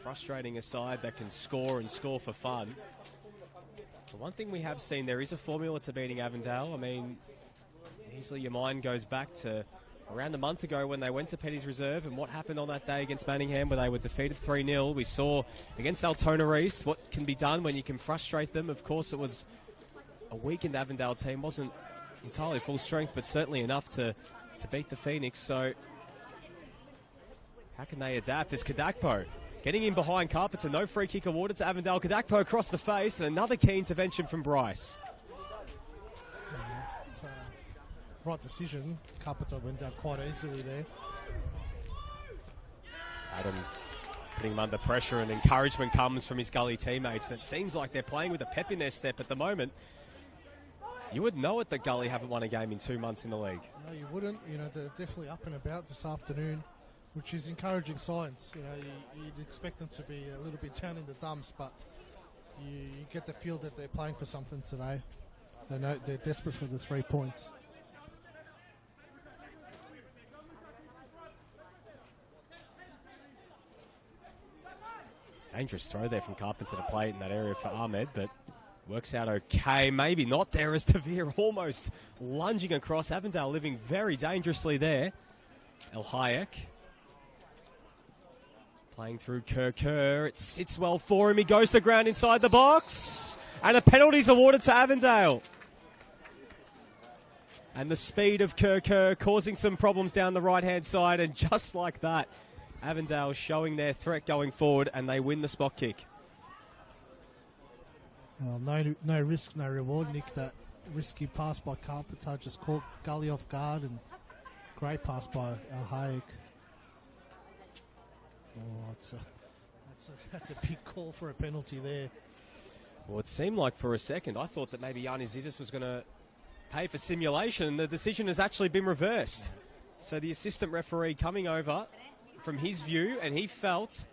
Frustrating a side that can score and score for fun. The one thing we have seen, there is a formula to beating Avondale. I mean, easily your mind goes back to around a month ago when they went to Petty's Reserve and what happened on that day against Manningham where they were defeated 3-0. We saw against Altona East what can be done when you can frustrate them. Of course, it was a weakened Avondale team. Wasn't entirely full strength, but certainly enough to beat the Phoenix. So how can they adapt? There's Kadakpo getting in behind Carpenter. No free kick awarded to Avondale. Kadakpo across the face, and another key intervention from Bryce. It's right decision. Carpenter went down quite easily there. Adam putting him under pressure, and encouragement comes from his Gully teammates. And it seems like they're playing with a pep in their step at the moment. You would know it that Gully haven't won a game in 2 months in the league. No, you wouldn't. They're definitely up and about this afternoon, which is encouraging signs. You'd expect them to be a little bit down in the dumps, but you get the feel that they're playing for something today. They know they're desperate for the 3 points. Dangerous throw there from Carpenter to play it in that area for Ahmed, but works out okay. Maybe not there as Tavir almost lunging across. Avondale living very dangerously there. El Hayek playing through Kerr. It sits well for him. He goes to ground inside the box. And a penalty's awarded to Avondale. And the speed of Kerr causing some problems down the right-hand side. And just like that, Avondale showing their threat going forward, and they win the spot kick. Well, no risk, no reward, Nick. That risky pass by Carpenter just caught Gully off guard, and great pass by El Hayek. Oh, that's a big call for a penalty there. Well, it seemed like for a second, I thought that maybe Yannis Zizis was going to pay for simulation, and the decision has actually been reversed. So the assistant referee coming over from his view, and he felt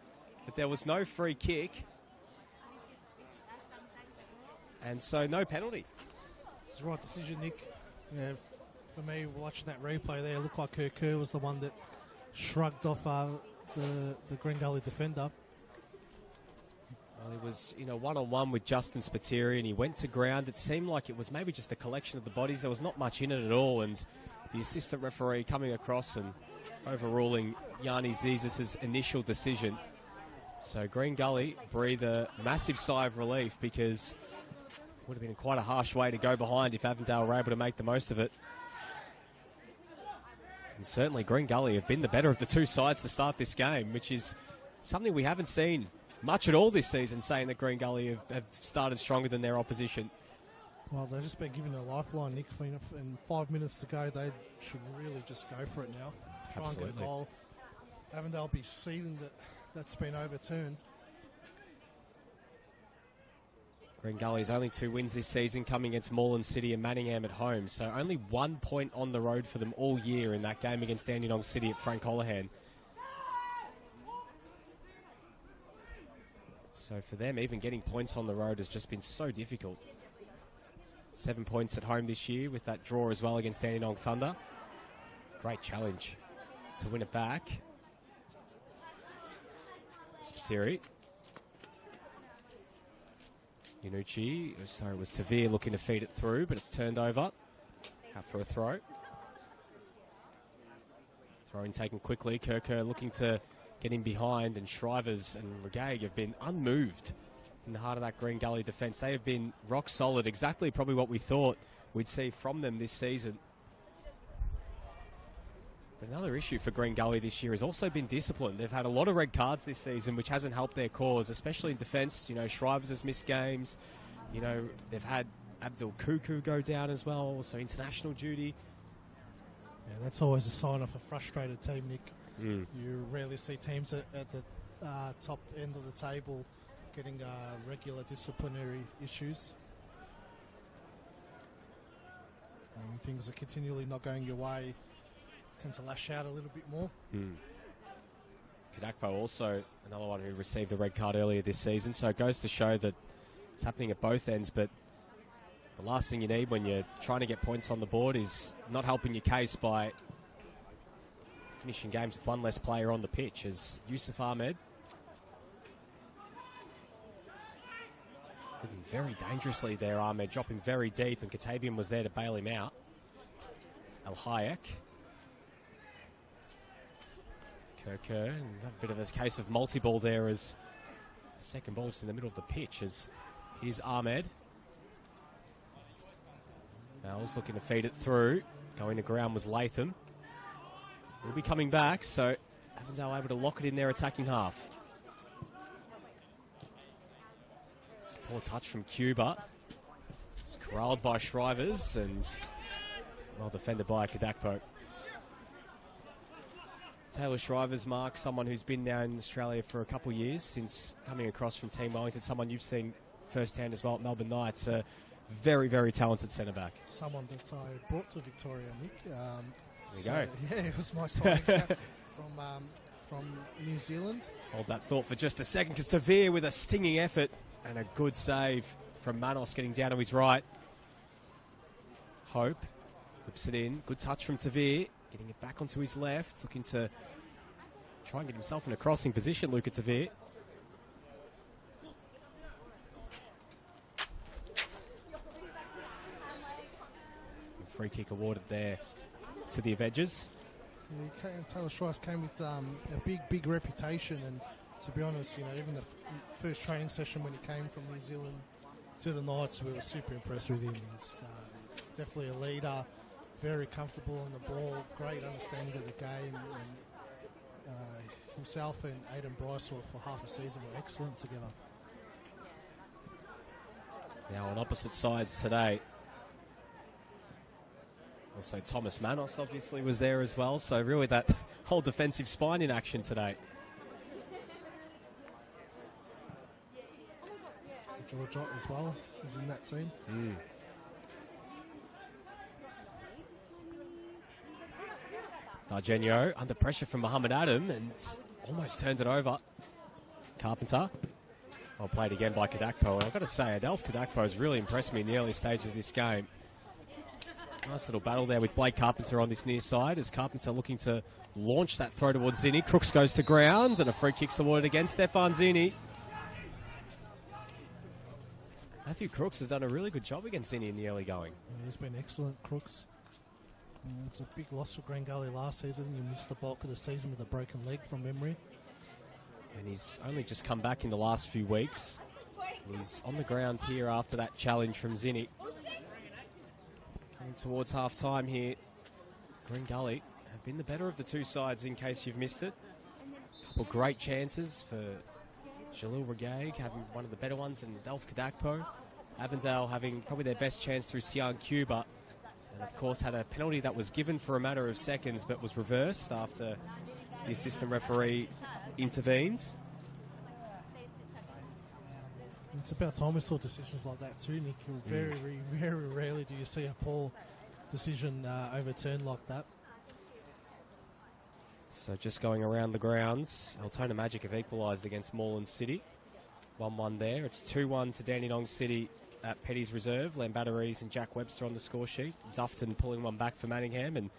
that there was no free kick. And so no penalty. It's the right decision, Nick. Yeah, for me, watching that replay there, it looked like Kerr was the one that shrugged off the Green Gully defender. Well, he was one-on-one with Justin Spiteri, and he went to ground. It seemed like it was maybe just a collection of the bodies. There was not much in it at all, and the assistant referee coming across and overruling Yannis Zizis' initial decision. So Green Gully breathe a massive sigh of relief, because it would have been quite a harsh way to go behind if Avondale were able to make the most of it. And certainly Green Gully have been the better of the two sides to start this game, which is something we haven't seen much at all this season, saying that Green Gully have started stronger than their opposition. Well, they've just been given a lifeline, Nick. In 5 minutes to go, they should really just go for it now. Try Absolutely. and get a goal. Avondale be seeing that's been overturned. Green Gully's only 2 wins this season, coming against Moreland City and Manningham at home. So only 1 point on the road for them all year in that game against Dandenong City at Frank Holohan. So for them, even getting points on the road has just been so difficult. 7 points at home this year with that draw as well against Dandenong Thunder. Great challenge to win it back. Spiteri. Yanucci, sorry, it was Tavir looking to feed it through, but it's turned over. Out for a throw. Throw-in taken quickly. Kerr looking to get in behind, and Shrivers and Regag have been unmoved in the heart of that Green Gully defence. They have been rock solid, exactly probably what we thought we'd see from them this season. But another issue for Green Gully this year has also been discipline. They've had a lot of red cards this season, which hasn't helped their cause, especially in defence. Shrivers has missed games. They've had Abdul Kuku go down as well, so international duty. Yeah, that's always a sign of a frustrated team, Nick. Mm. You rarely see teams at the top end of the table getting regular disciplinary issues. And things are continually not going your way, tend to lash out a little bit more. Mm. Kadakpo also another one who received a red card earlier this season, so it goes to show that it's happening at both ends. But the last thing you need when you're trying to get points on the board is not helping your case by finishing games with one less player on the pitch, as Yusuf Ahmed looking very dangerously there. Ahmed dropping very deep, and Katabian was there to bail him out. El Hayek. Kerr, and a bit of a case of multi-ball there, as second ball's in the middle of the pitch, as here's Ahmed. Mel's looking to feed it through. Going to ground was Latham. Will be coming back, so Avondale able to lock it in their attacking half. It's a poor touch from Cuba. It's corralled by Shrivers, and well defended by Kadakpo. Taylor Shrivers, Mark, someone who's been now in Australia for a couple of years since coming across from Team Wellington, someone you've seen firsthand as well at Melbourne Knights. A very, very talented centre-back. Someone that I brought to Victoria, Nick. There you go. Yeah, it was my signing cap from New Zealand. Hold that thought for just a second, because Tavir with a stinging effort And a good save from Manos getting down to his right. Hope whips it in. Good touch from Tavir. Getting it back onto his left. Looking to try and get himself in a crossing position, Luca Tavir. Free kick awarded there to the Avengers. Yeah, Taylor Schweiss came with a big reputation, and to be honest, even the first training session when he came from New Zealand to the Knights, we were super impressed with him. He's definitely a leader, very comfortable on the ball, great understanding of the game, and himself and Aidan Bryce for half a season were excellent together. Now on opposite sides today. Also, Thomas Manos obviously was there as well, so really that whole defensive spine in action today. George Ott as well is in that team. Dargenio under pressure from Muhammad Adam and almost turned it over. Carpenter. Well played again by Kadakpo, and I've got to say, Adelph Kadakpo has really impressed me in the early stages of this game. Nice little battle there with Blake Carpenter on this near side as Carpenter looking to launch that throw towards Zini. Crooks goes to ground and a free kick's awarded against Stefan Zini. Matthew Crooks has done a really good job against Zini in the early going. Yeah, he's been excellent, Crooks. It's a big loss for Green Gully last season. He missed the bulk of the season with a broken leg from memory. And he's only just come back in the last few weeks. He's on the ground here after that challenge from Zini. Coming towards half-time here, Green Gully have been the better of the two sides in case you've missed it. A couple great chances for Jalil Regag having one of the better ones, and Adelph Kadakpo. Avondale having probably their best chance through Sian Cuba. And of course had a penalty that was given for a matter of seconds but was reversed after the assistant referee intervened. It's about time we saw decisions like that too, Nick. Very rarely do you see a poor decision overturned like that. So just going around the grounds, Altona Magic have equalised against Moreland City. 1-1 there. It's 2-1 to Dandenong City at Petty's Reserve. Lambatteries and Jack Webster on the score sheet. Dufton pulling one back for Manningham, and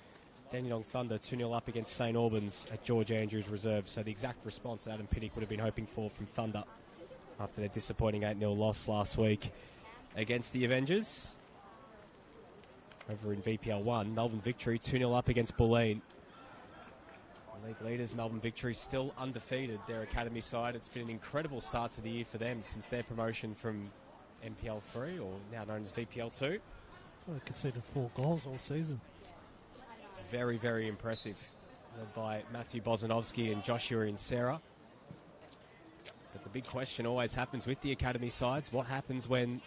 Dandenong Thunder 2-0 up against St Albans at George Andrews Reserve. So the exact response that Adam Pinnock would have been hoping for from Thunder after their disappointing 8-0 loss last week against the Avengers. Over in VPL 1, Melbourne Victory 2-0 up against Bulleen. League leaders, Melbourne Victory, still undefeated, their academy side. It's been an incredible start to the year for them since their promotion from NPL 3, or now known as VPL 2. Well, they conceded 4 goals all season. Very, very impressive. Led by Matthew Bozanovsky and Joshua and Sarah. But the big question always happens with the academy sides. What happens when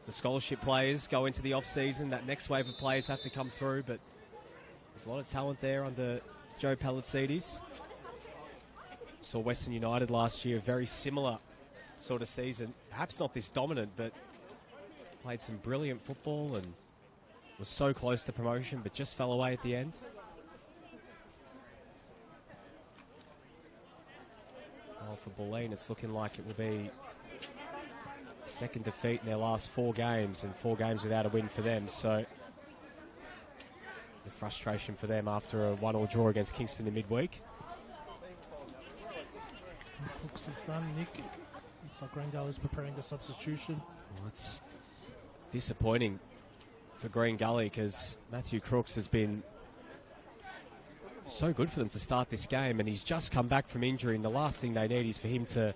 the scholarship players go into the off-season? That next wave of players have to come through, but there's a lot of talent there under Joe Palacides. Saw Western United last year, a very similar sort of season. Perhaps not this dominant, but played some brilliant football and was so close to promotion, but just fell away at the end. Well, for Bulleen, it's looking like it will be second defeat in their last 4 games, and 4 games without a win for them. So the frustration for them after a 1-1 draw against Kingston in midweek. Crooks is done, Nick. Looks like Green Gully's preparing a substitution. Well, it's disappointing for Green Gully because Matthew Crooks has been so good for them to start this game, and he's just come back from injury, and the last thing they need is for him to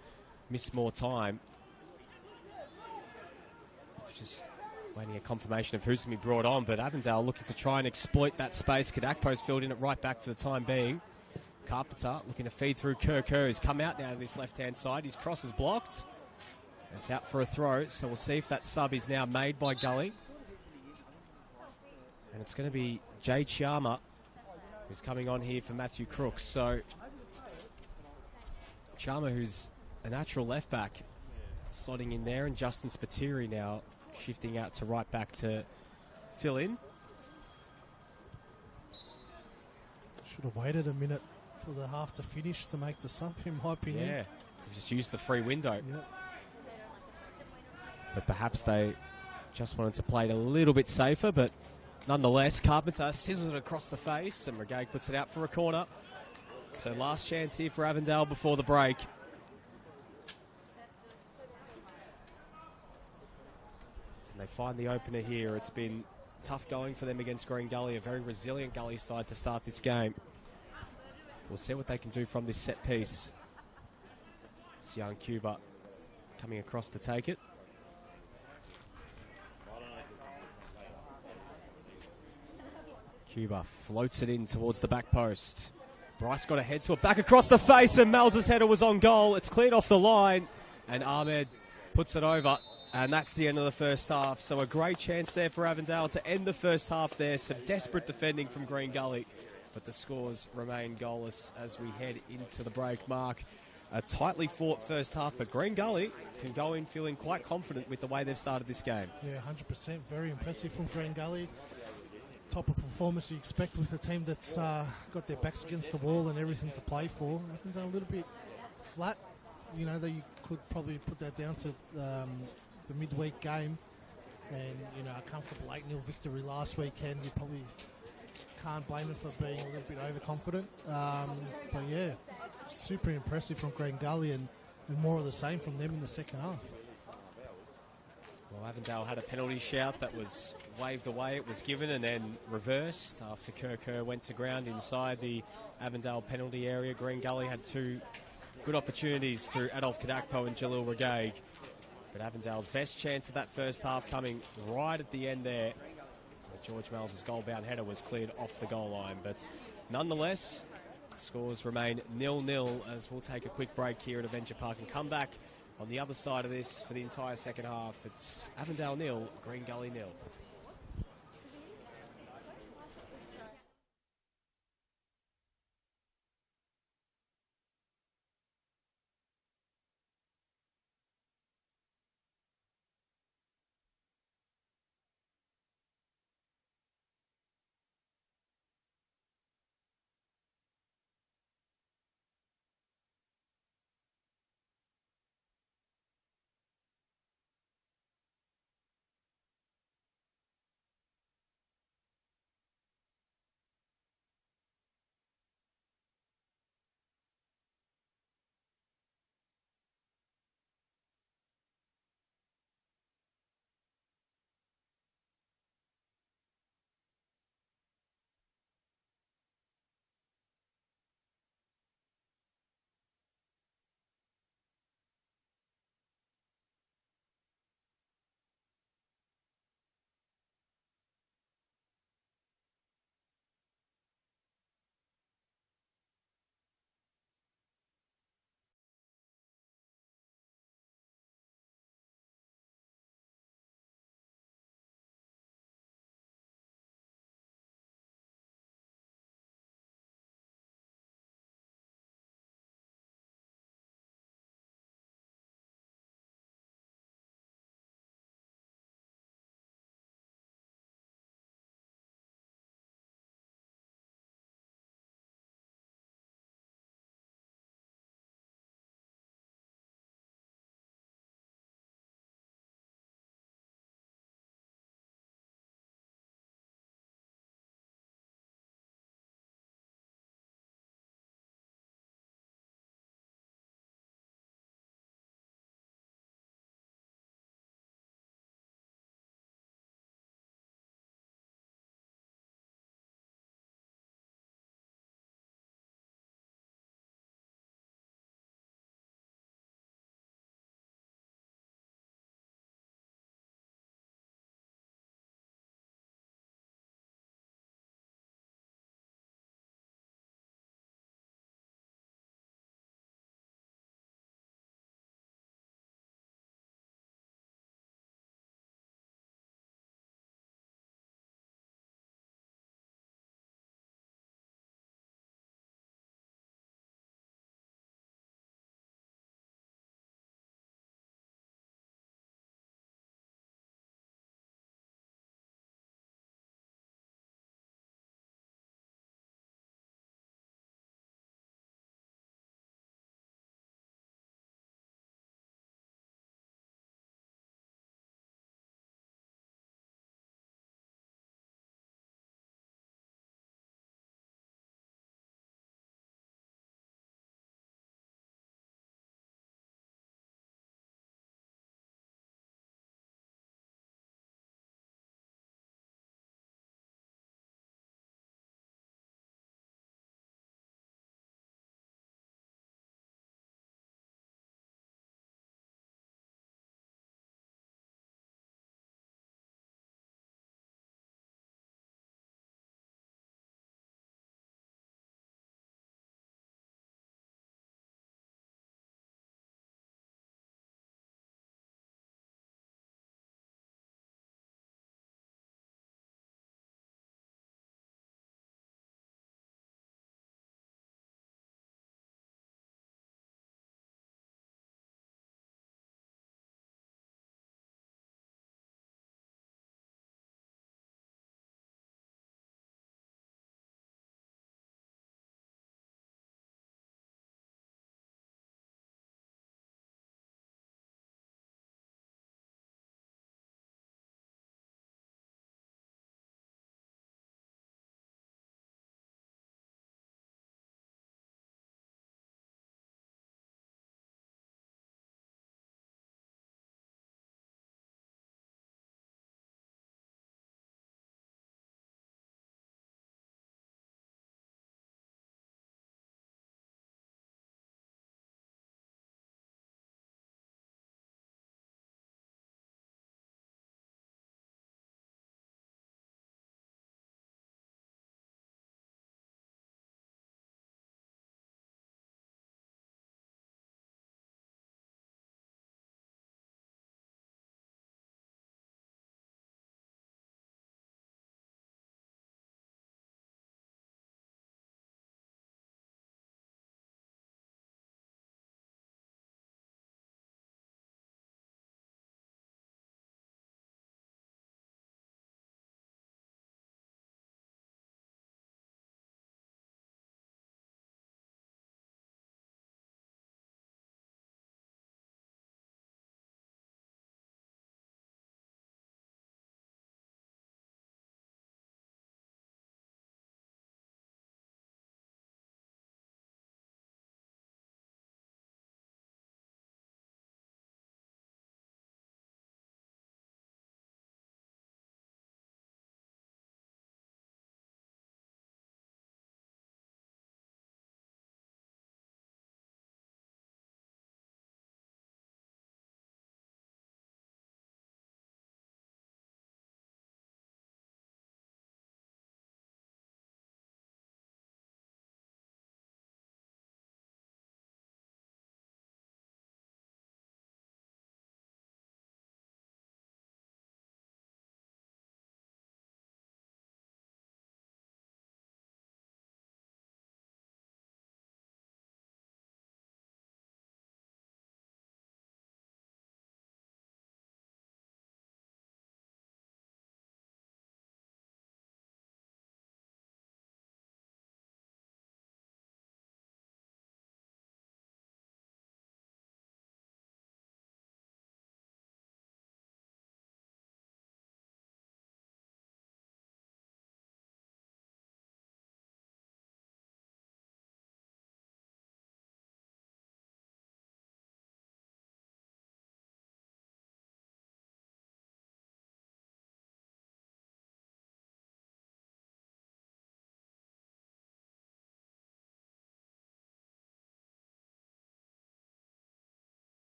miss more time. Just waiting a confirmation of who's going to be brought on, but Avondale looking to try and exploit that space. Kadakpo's filled in it right back for the time being. Carpenter looking to feed through Kerr. He's come out now to this left-hand side. His cross is blocked. It's out for a throw, so we'll see if that sub is now made by Gully. And it's going to be Jay Chiama who's coming on here for Matthew Crooks. So Chiama, who's a natural left-back, slotting in there, and Justin Spiteri now shifting out to right back to fill in. Should have waited a minute for the half to finish to make the sub, in my opinion. Yeah, just used the free window. Yep. but perhaps they just wanted to play it a little bit safer. But nonetheless, Carpenter sizzles it across the face, and Regaig puts it out for a corner. So last chance here for Avondale before the break. And they find the opener here. It's been tough going for them against Green Gully, a very resilient Gully side to start this game. We'll see what they can do from this set piece. It's young Cuba coming across to take it. Cuba floats it in towards the back post. Bryce got a head to it, back across the face, and Mel's header was on goal. It's cleared off the line, and Ahmed puts it over, and that's the end of the first half. So a great chance there for Avondale to end the first half there. Some desperate defending from Green Gully, but the scores remain goalless as we head into the break. Mark, a tightly fought first half, but Green Gully can go in feeling quite confident with the way they've started this game. Yeah, 100%. Very impressive from Green Gully. Type of performance you expect with a team that's got their backs against the wall and everything to play for. Avondale a little bit flat. You know, you could probably put that down to the midweek game and, you know, a comfortable 8-0 victory last weekend. You probably can't blame them for being a little bit overconfident. But yeah, super impressive from Green Gully and more of the same from them in the second half. Well, Avondale had a penalty shout that was waved away. It was given and then reversed after Kerr went to ground inside the Avondale penalty area. Green Gully had two good opportunities through Adolf Kadakpo and Jalil Regaig. But Avondale's best chance of that first half coming right at the end there. George Mel's goal-bound header was cleared off the goal line. But nonetheless, scores remain 0-0 as we'll take a quick break here at Adventure Park and come back on the other side of this for the entire second half. It's Avondale 0, Green Gully 0.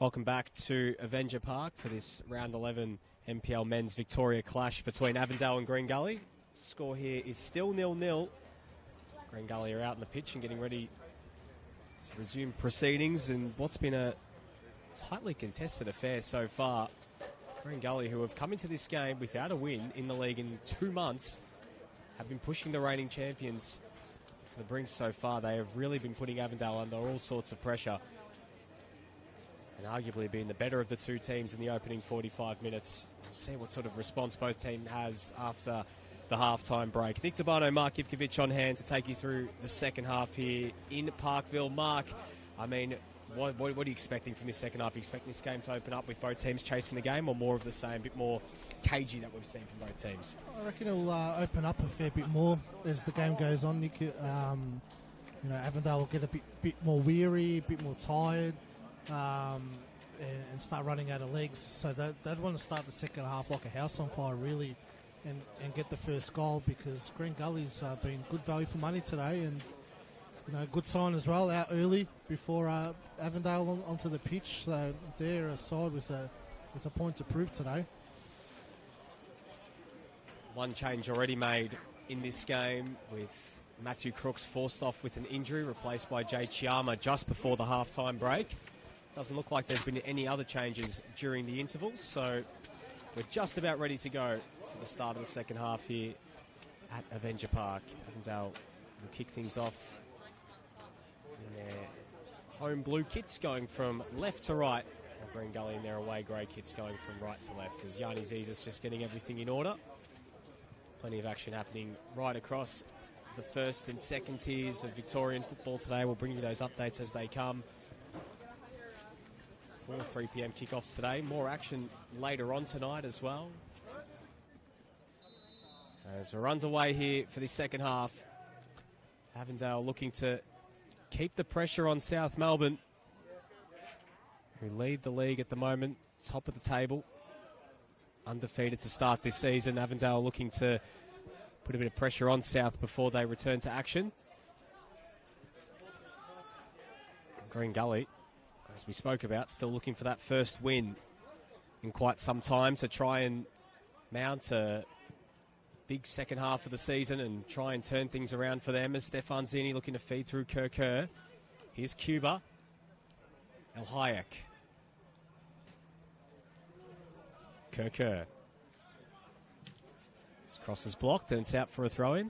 Welcome back to Avenger Park for this round 11 NPL Men's Victoria clash between Avondale and Green Gully. Score here is still 0-0. Green Gully are out on the pitch and getting ready to resume proceedings in what's been a tightly contested affair so far. Green Gully, who have come into this game without a win in the league in 2 months, have been pushing the reigning champions to the brink so far. They have really been putting Avondale under all sorts of pressure, and arguably being the better of the two teams in the opening 45 minutes. We'll see what sort of response both teams has after the half-time break. Nick Tabano, Mark Ivkovic on hand to take you through the second half here in Parkville. Mark, I mean, what are you expecting from this second half? Are you expecting this game to open up with both teams chasing the game, or more of the same, a bit more cagey that we've seen from both teams? I reckon it'll open up a fair bit more as the game goes on, Nick. Avondale will get a bit more weary, a bit more tired, and start running out of legs. So they'd want to start the second half like a house on fire, really, and get the first goal, because Green Gully's been good value for money today, and good sign as well, out early before Avondale onto the pitch. So they're a side with a point to prove today. One change already made in this game, with Matthew Crooks forced off with an injury, replaced by Jay Chiama just before the half-time break. Doesn't look like there's been any other changes during the intervals, so we're just about ready to go for the start of the second half here at Avenger Park. Avondale will kick things off in their home blue kits, going from left to right. Green Gully in their away grey kits going from right to left, as Yanni Zizas just getting everything in order. Plenty of action happening right across the first and second tiers of Victorian football today. We'll bring you those updates as they come. 4 3 p.m. kickoffs today. More action later on tonight as well. As we're underway here for this second half, Avondale looking to keep the pressure on South Melbourne, who lead the league at the moment, top of the table, undefeated to start this season. Avondale looking to put a bit of pressure on South before they return to action. Green Gully, as we spoke about, still looking for that first win in quite some time to try and mount a big second half of the season and try and turn things around for them, as Stefan Zini looking to feed through Kerr. Here's Cuba. El Hayek. Kerr. This cross is blocked and it's out for a throw-in.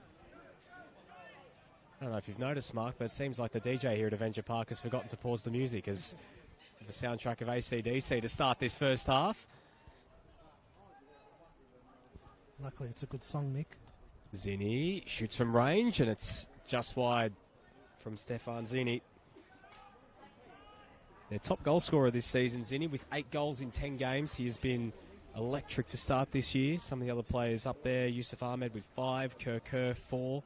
I don't know if you've noticed, Mark, but it seems like the DJ here at Avenger Park has forgotten to pause the music as the soundtrack of AC/DC to start this first half. Luckily, it's a good song, Nick. Zini shoots from range, and it's just wide from Stefan Zini. Their top goal scorer this season, Zini, with 8 goals in 10 games. He has been electric to start this year. Some of the other players up there, Yusuf Ahmed with 5, Kerr 4.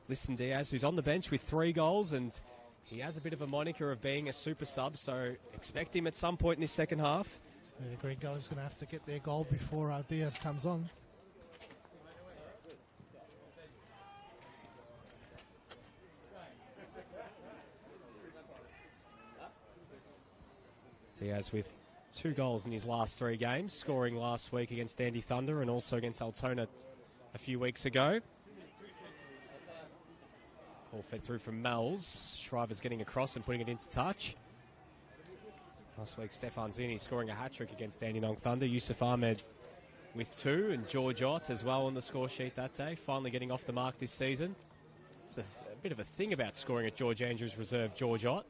Liston Diaz, who's on the bench with 3 goals, and he has a bit of a moniker of being a super sub, so expect him at some point in this second half. Yeah, Green Gully's going to have to get their goal before Diaz comes on. Diaz with 2 goals in his last 3 games, scoring last week against Dandy Thunder and also against Altona a few weeks ago. Ball fed through from Mells. Shriver's getting across and putting it into touch. Last week, Stefan Zini scoring a hat-trick against Dandenong Thunder. Yusuf Ahmed with 2, and George Ott as well on the score sheet that day. Finally getting off the mark this season. It's a bit of a thing about scoring at George Andrews Reserve, George Ott.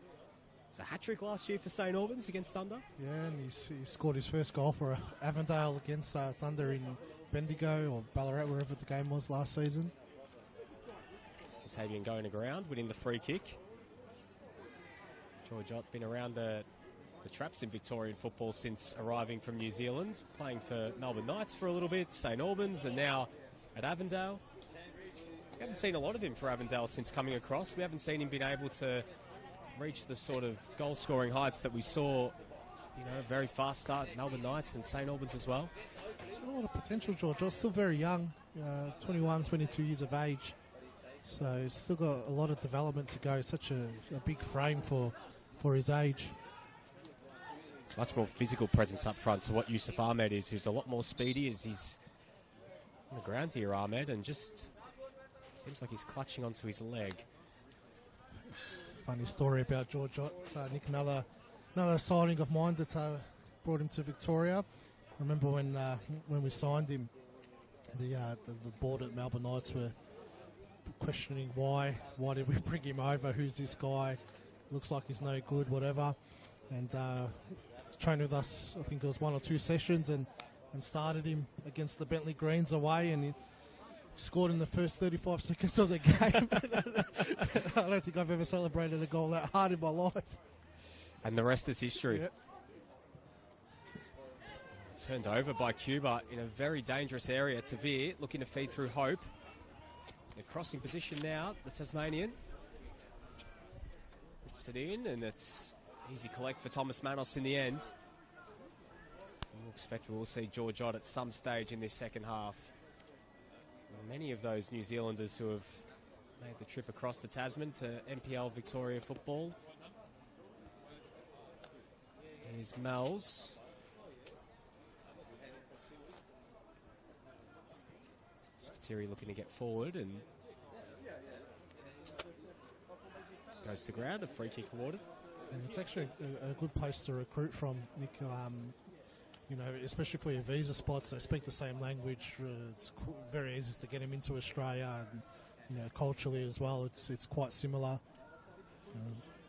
It's a hat-trick last year for St Albans against Thunder. Yeah, and he scored his first goal for Avondale against Thunder in Bendigo or Ballarat, wherever the game was last season. Tavian going to ground, winning the free kick. George Ott been around the traps in Victorian football since arriving from New Zealand, playing for Melbourne Knights for a little bit, St Albans, and now at Avondale. We haven't seen a lot of him for Avondale since coming across. We haven't seen him being able to reach the sort of goal-scoring heights that we saw, very fast start at Melbourne Knights and St Albans as well. He's got a lot of potential, George. He's still very young, 21, 22 years of age. So he's still got a lot of development to go. Such a big frame for his age. It's much more physical presence up front to what Yusuf Ahmed is, who's a lot more speedy as he's on the ground here, Ahmed, and just seems like he's clutching onto his leg. Funny story about George Ott, Nick, another signing of mine that brought him to Victoria. I remember when we signed him, the board at Melbourne Knights were questioning why did we bring him over, who's this guy, looks like he's no good, whatever. And trained with us, I think it was 1 or 2 sessions, and started him against the Bentley Greens away, and he scored in the first 35 seconds of the game. I don't think I've ever celebrated a goal that hard in my life. And the rest is history. Yep. Turned over by Cuba in a very dangerous area. Tavir looking to feed through Hope. In a crossing position now, the Tasmanian. Puts it in, and it's easy collect for Thomas Manos in the end. We'll expect we'll see George Ott at some stage in this second half. Many of those New Zealanders who have made the trip across the Tasman to NPL Victoria football. Here's Mel's. Spiteri looking to get forward and goes to ground, a free kick awarded. And it's actually a good place to recruit from, Nick. You know, especially for your visa spots, they speak the same language. It's very easy to get them into Australia, and you know, culturally as well, it's quite similar.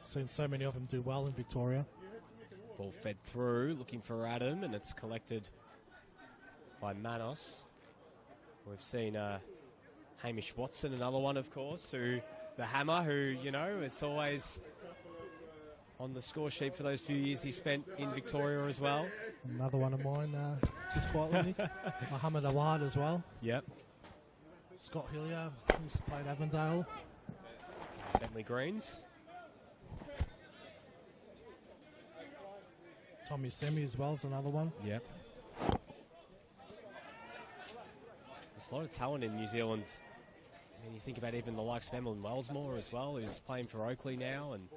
Seen so many of them do well in Victoria. Ball fed through, looking for Adam, and it's collected by Manos. We've seen Hamish Watson, another one, of course, the hammer, who, you know, it's always on the score sheet for those few years he spent in Victoria as well. Another one of mine, just quietly, Nick. Mohammed Awad as well. Yep. Scott Hillier, who's played Avondale. Bentley Greens. Tommy Semi as well is another one. Yep. There's a lot of talent in New Zealand. I mean, you think about even the likes of Emlyn Wellsmore as well, who's playing for Oakley now, and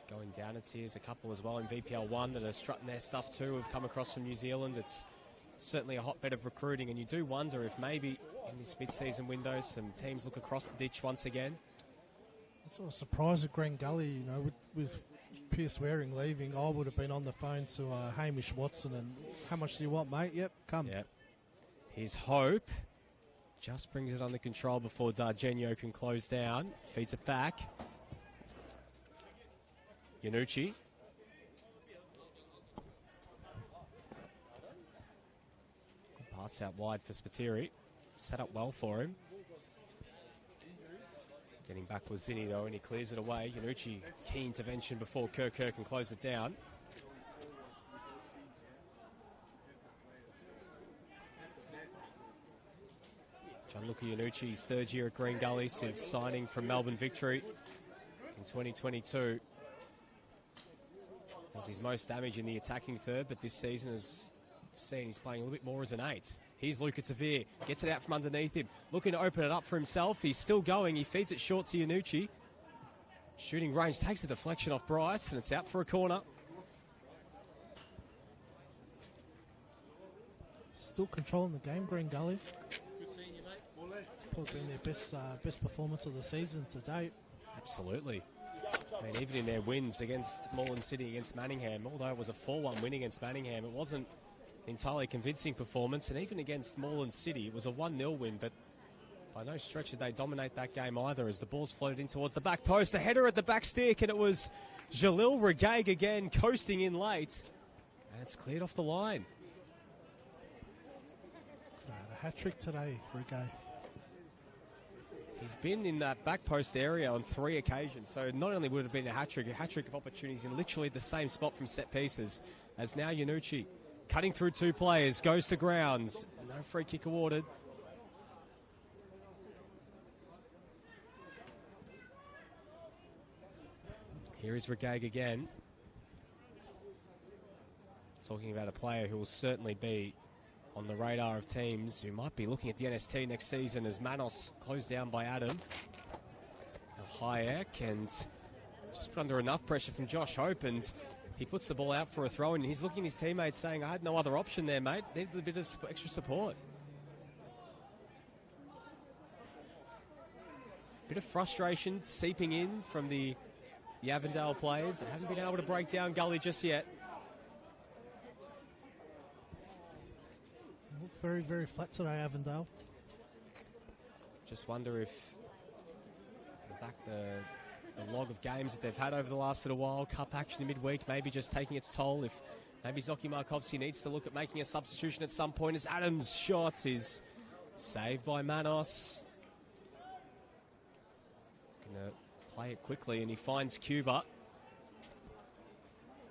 going down a tiers, a couple as well in VPL 1 that are strutting their stuff too, have come across from New Zealand. It's certainly a hotbed of recruiting, and you do wonder if maybe in this mid-season window some teams look across the ditch once again. It's a surprise at Green Gully, you know, with Pierce Waring leaving. I would have been on the phone to Hamish Watson, and how much do you want, mate? Yep, come. Yep. Here's Hope. Just brings it under control before Dargenio can close down. Feeds it back. Yanucci. Good pass out wide for Spiteri. Set up well for him. Getting back was Zinni though, and he clears it away. Yanucci, key intervention before Kerr can close it down. Gianluca Yanucci's third year at Green Gully since signing from Melbourne Victory in 2022. Does his most damage in the attacking third, but this season has seen he's playing a little bit more as an 8. Here's Luca Tavir, gets it out from underneath him, looking to open it up for himself. He's still going, he feeds it short to Yanucci. Shooting range, takes a deflection off Bryce, and it's out for a corner. Still controlling the game, Green Gully. It's probably been their best performance of the season to date. Absolutely. I mean, even in their wins against Moreland City, against Manningham, although it was a 4-1 win against Manningham, it wasn't an entirely convincing performance. And even against Moreland City, it was a 1-0 win, but by no stretch did they dominate that game either, as the ball's floated in towards the back post. The header at the back stick, and it was Jalil Regaig again coasting in late. And it's cleared off the line. A hat-trick today, Regaig. He's been in that back post area on 3 occasions, so not only would it have been a hat-trick of opportunities in literally the same spot from set pieces, as now Yanucci cutting through 2 players, goes to grounds. No free kick awarded. Here is Regaig again. Talking about a player who will certainly be on the radar of teams who might be looking at the NST next season, as Manos closed down by Adam. Hayek, and just put under enough pressure from Josh Hope, and He puts the ball out for a throw, and he's looking at his teammates saying, I had no other option there, mate. Needed a bit of extra support. A bit of frustration seeping in from the Avondale players. They haven't been able to break down Gully just yet. Look very, very flat today, Avondale. Just wonder if the log of games that they've had over the last little while, cup action in midweek, maybe just taking its toll. If maybe Zoki Markovsky needs to look at making a substitution at some point, as Adams' shot is saved by Manos. Gonna play it quickly, and he finds Cuba.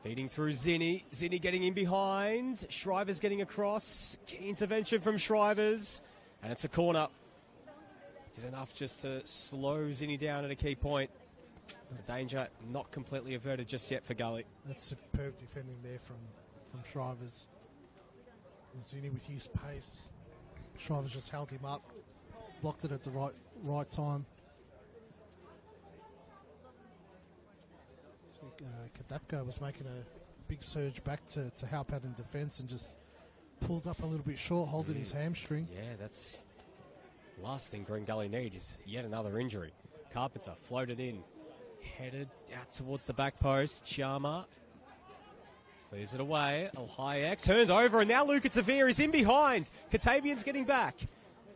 Feeding through Zinni. Zinni getting in behind. Shriver's getting across. Key intervention from Shriver's. And it's a corner. Did enough just to slow Zinni down at a key point. The danger not completely averted just yet for Gully. That's superb defending there from Shriver's. Zinni with his pace. Shriver's just held him up. Blocked it at the right time. Kadapko was making a big surge back to help out in defence and just pulled up a little bit short, holding his hamstring. Yeah, that's last thing Green Gully need is yet another injury. Carpenter floated in, headed out towards the back post. Chiama clears it away. Alhayek turned over, and now Luca Tavir is in behind. Katavian's getting back.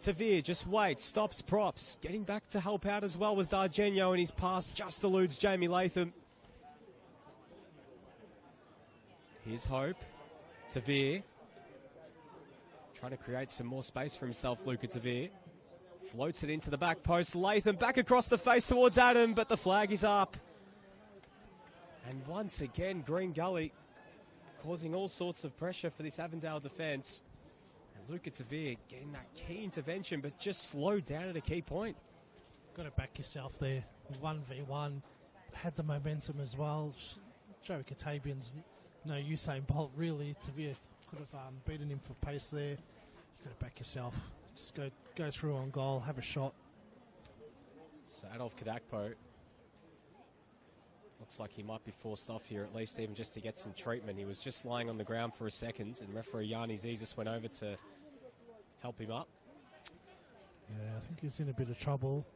Tavir just waits, stops props. Getting back to help out as well was D'Argenio, and his pass just eludes Jamie Latham. Here's Hope. Tavir trying to create some more space for himself, Luca Tavir. Floats it into the back post. Latham back across the face towards Adam, but the flag is up. And once again, Green Gully causing all sorts of pressure for this Avondale defence. And Luca Tavir getting that key intervention, but just slowed down at a key point. Got to back yourself there. 1v1. Had the momentum as well. Joey Katabian's no Usain Bolt, really. Tavir could have beaten him for pace there. You've got to back yourself. Just go through on goal, have a shot. So Adolf Kadakpo looks like he might be forced off here, at least even just to get some treatment. He was just lying on the ground for a second, and referee Yanni Zizis went over to help him up. Yeah, I think he's in a bit of trouble.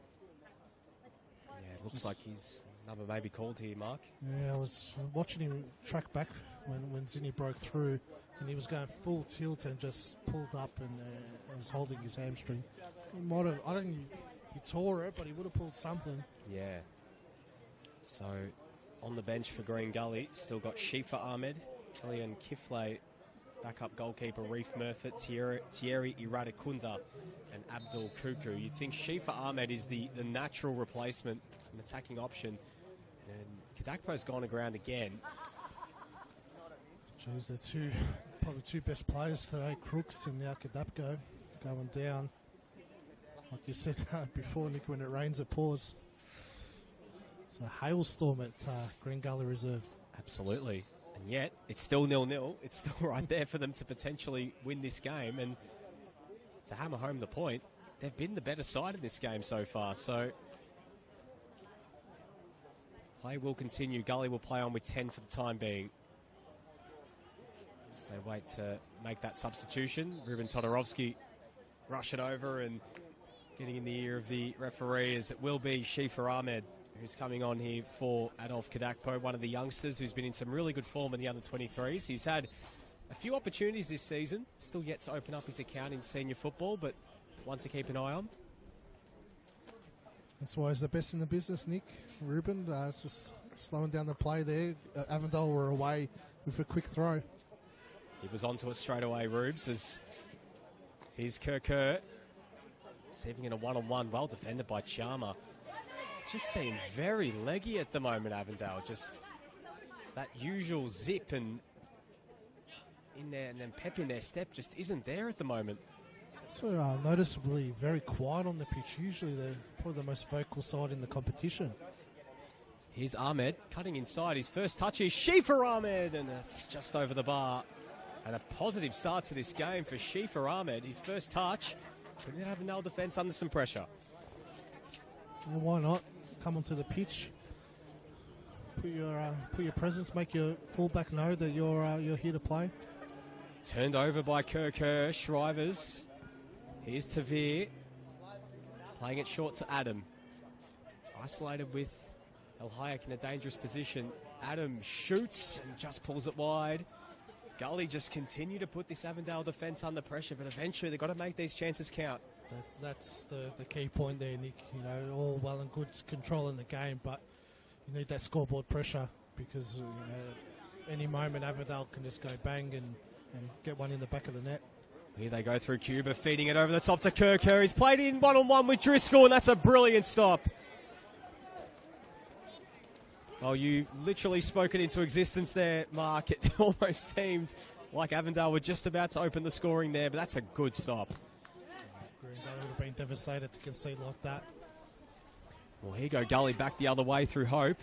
Yeah, it looks like his number may be called here, Mark. Yeah, I was watching him track back when Zinni broke through, and he was going full tilt and just pulled up and was holding his hamstring. He might have, I don't think he tore it, but he would have pulled something. Yeah. So on the bench for Green Gully, still got Shifa Ahmed, Kellyanne Kiflay, backup goalkeeper Reef Murphy, Thierry Iradikunda, and Abdul Kuku. You'd think Shifa Ahmed is the natural replacement, an attacking option. And Kadakpo's gone aground again. Jeez, they're probably two best players today, Crooks and now Kadapko, going down. Like you said before, Nick, when it rains, it pours. It's a hailstorm at Green Gully Reserve. Absolutely. And yet, it's still 0-0. It's still right there for them to potentially win this game. And to hammer home the point, they've been the better side in this game so far. So play will continue. Gully will play on with 10 for the time being. So wait to make that substitution. Ruben Todorovsky rushing over and getting in the ear of the referee, as it will be Shifa Ahmed, who's coming on here for Adolf Kadakpo, one of the youngsters who's been in some really good form in the under-23s. He's had a few opportunities this season, still yet to open up his account in senior football, but one to keep an eye on. That's why he's the best in the business, Nick. Ruben, it's just slowing down the play there. Avondale were away with a quick throw. He was onto it straight away, Rubes, as here's Kerr. Receiving in a one-on-one, well defended by Chama. Just seem very leggy at the moment, Avondale. Just that usual zip and in there, and then pep in their step just isn't there at the moment. So noticeably very quiet on the pitch. Usually they're probably the most vocal side in the competition. Here's Ahmed cutting inside. His first touch is Shifa Ahmed, and that's just over the bar. And a positive start to this game for Shifa Ahmed. His first touch, putting the Avondale defence under some pressure. Well, why not? Come onto the pitch. put your presence, make your fullback know that you're here to play. Turned over by Kerr. Shrivers. Here's Tavir. Playing it short to Adam. Isolated with El Hayek in a dangerous position. Adam shoots and just pulls it wide. Gully just continue to put this Avondale defence under pressure, but eventually they've got to make these chances count. That's the key point there, Nick. You know, all well and good controlling the game, but you need that scoreboard pressure because any moment Avondale can just go bang and get one in the back of the net. Here they go through Cuba, feeding it over the top to Kerr. He's played in one-on-one with Driscoll, and that's a brilliant stop. Oh, you literally spoke it into existence there, Mark. It almost seemed like Avondale were just about to open the scoring there, but that's a good stop. Green Gully would have been devastated to concede like that. Well, here you go, Gully back the other way through Hope.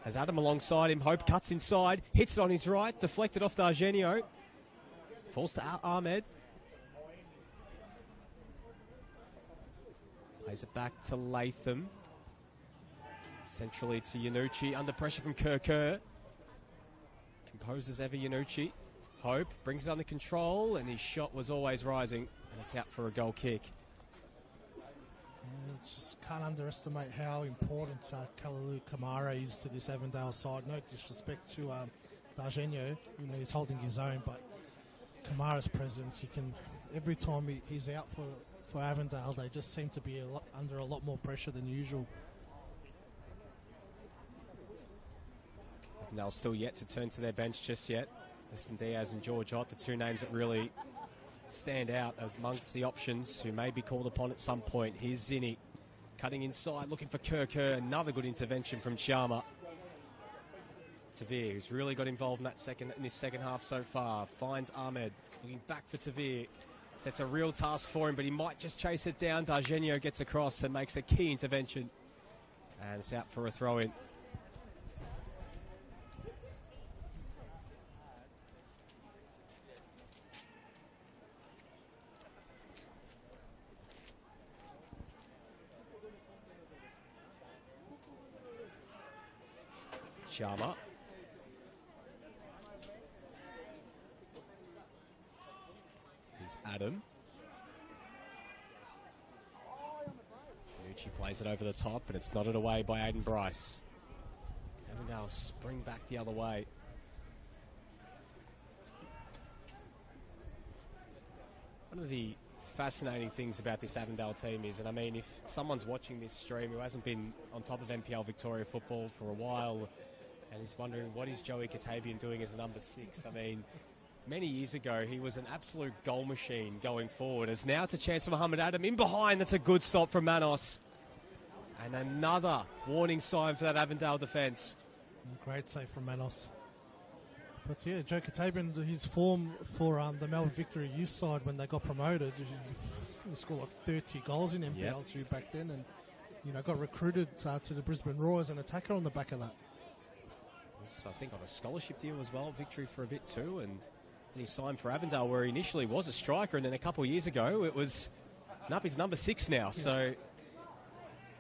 Has Adam alongside him. Hope cuts inside, hits it on his right, deflected off D'Argenio. Falls to Ahmed. Plays it back to Latham. Centrally to Yanucci, under pressure from Kerr. Composes ever Yanucci. Hope brings it under control, and his shot was always rising, and it's out for a goal kick. Just can't underestimate how important Kalalu Kamara is to this Avondale side. No disrespect to D'Argenio, he's holding his own, but Kamara's presence, he can every time he's out for Avondale, they just seem to be under a lot more pressure than usual. Avondale still yet to turn to their bench just yet. Listen, Diaz and George Ott, the two names that really stand out as amongst the options who may be called upon at some point. Here's Zinni cutting inside, looking for Kerr. Another good intervention from Sharma. Tavir, who's really got involved in this second half so far, finds Ahmed, looking back for Tavir. Sets a real task for him, but he might just chase it down. D'Argenio gets across and makes a key intervention. And it's out for a throw-in. Sharma. Here's Adam. Nucci plays it over the top, and it's nodded away by Aiden Bryce. Avondale spring back the other way. One of the fascinating things about this Avondale team is, and I mean, if someone's watching this stream who hasn't been on top of NPL Victoria football for a while and is wondering what is Joey Katabian doing as a number 6, I mean, many years ago he was an absolute goal machine going forward. As now it's a chance for Muhammad Adam in behind. That's a good stop from Manos, and another warning sign for that Avondale defence. Great save from Manos. But yeah, Joe Katabian, his form for the Melbourne Victory youth side when they got promoted, he scored like 30 goals in NPL2 back then, and got recruited to the Brisbane Roar as an attacker on the back of that. I think on a scholarship deal as well, Victory for a bit too, and he signed for Avondale where he initially was a striker, and then a couple of years ago it was he's number 6 now, so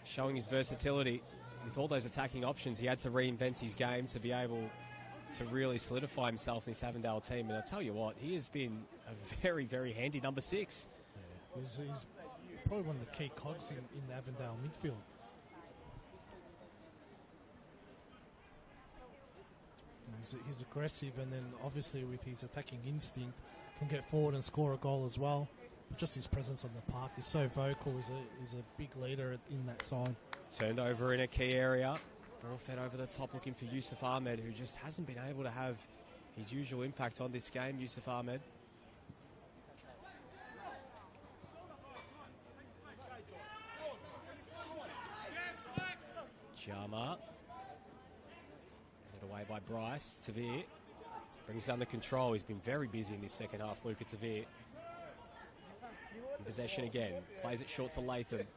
showing his versatility with all those attacking options. He had to reinvent his game to be able to really solidify himself in this Avondale team, and I tell you what, he has been a very, very handy number 6. Yeah. He's probably one of the key cogs in the Avondale midfield. He's aggressive, and then obviously with his attacking instinct can get forward and score a goal as well. But just his presence on the park, he's so vocal, he's a big leader in that side. Turned over in a key area. Ball fed over the top looking for Yusuf Ahmed, who just hasn't been able to have his usual impact on this game. Yusuf Ahmed. Jama. Led away by Bryce. Tavir brings under control. He's been very busy in this second half, Luca Tavir. In possession again. Plays it short to Latham.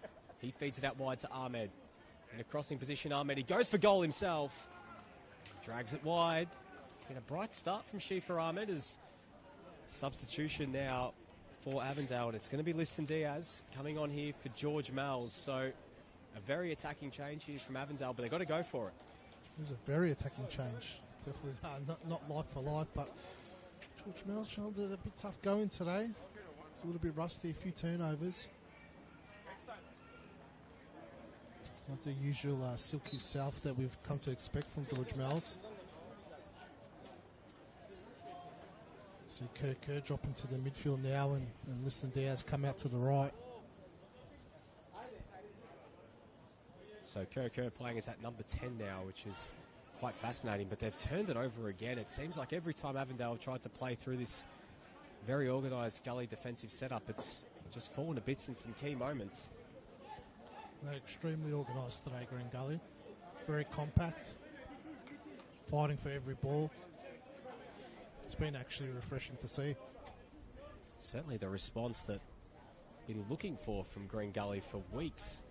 He feeds it out wide to Ahmed. In a crossing position, Ahmed. He goes for goal himself. Drags it wide. It's been a bright start from Shifa Ahmed as substitution now for Avondale. And it's going to be Liston Diaz coming on here for George Mells. So a very attacking change here from Avondale, but they've got to go for it. It was a very attacking change. Definitely not like for like, but George Mills found it a bit tough going today. It's a little bit rusty, a few turnovers. Not the usual silky south that we've come to expect from George Mills. See Kerr drop into the midfield now, and Liston Diaz come out to the right. So Kerr playing as at number 10 now, which is quite fascinating, but they've turned it over again. It seems like every time Avondale have tried to play through this very organised Gully defensive setup, it's just fallen to bits in some key moments. They're extremely organised today, Green Gully. Very compact, fighting for every ball. It's been actually refreshing to see. Certainly the response that been looking for from Green Gully for weeks.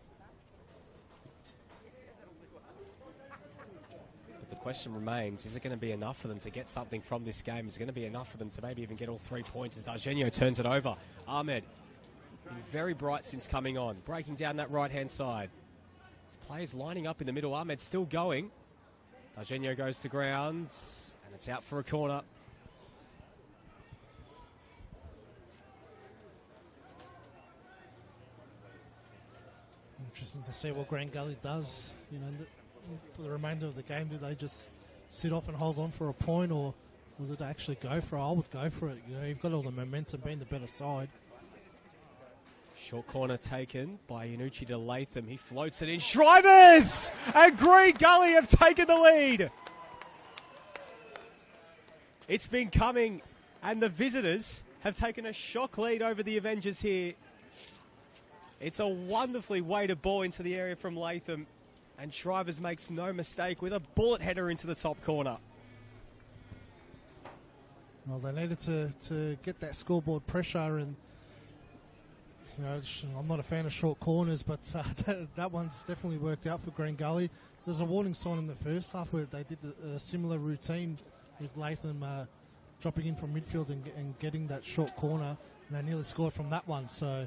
But the question remains, is it going to be enough for them to get something from this game? Is it going to be enough for them to maybe even get all 3 points as Dargenio turns it over? Ahmed, been very bright since coming on, breaking down that right-hand side. His players lining up in the middle. Ahmed still going. Dargenio goes to ground, and it's out for a corner. Interesting to see what Green Gully does. You know, for the remainder of the game, do they just sit off and hold on for a point, or do they actually go for it? I would go for it. You know, you've got all the momentum, being the better side. Short corner taken by Iannucci to Latham. He floats it in. Shrivers! And Green Gully have taken the lead. It's been coming, and the visitors have taken a shock lead over the Avengers here. It's a wonderfully weighted ball into the area from Latham, and Shrivers makes no mistake with a bullet header into the top corner. Well, they needed to get that scoreboard pressure, and you know, I'm not a fan of short corners, but that one's definitely worked out for Green Gully. There's a warning sign in the first half where they did a similar routine with Latham dropping in from midfield and getting that short corner, and they nearly scored from that one. So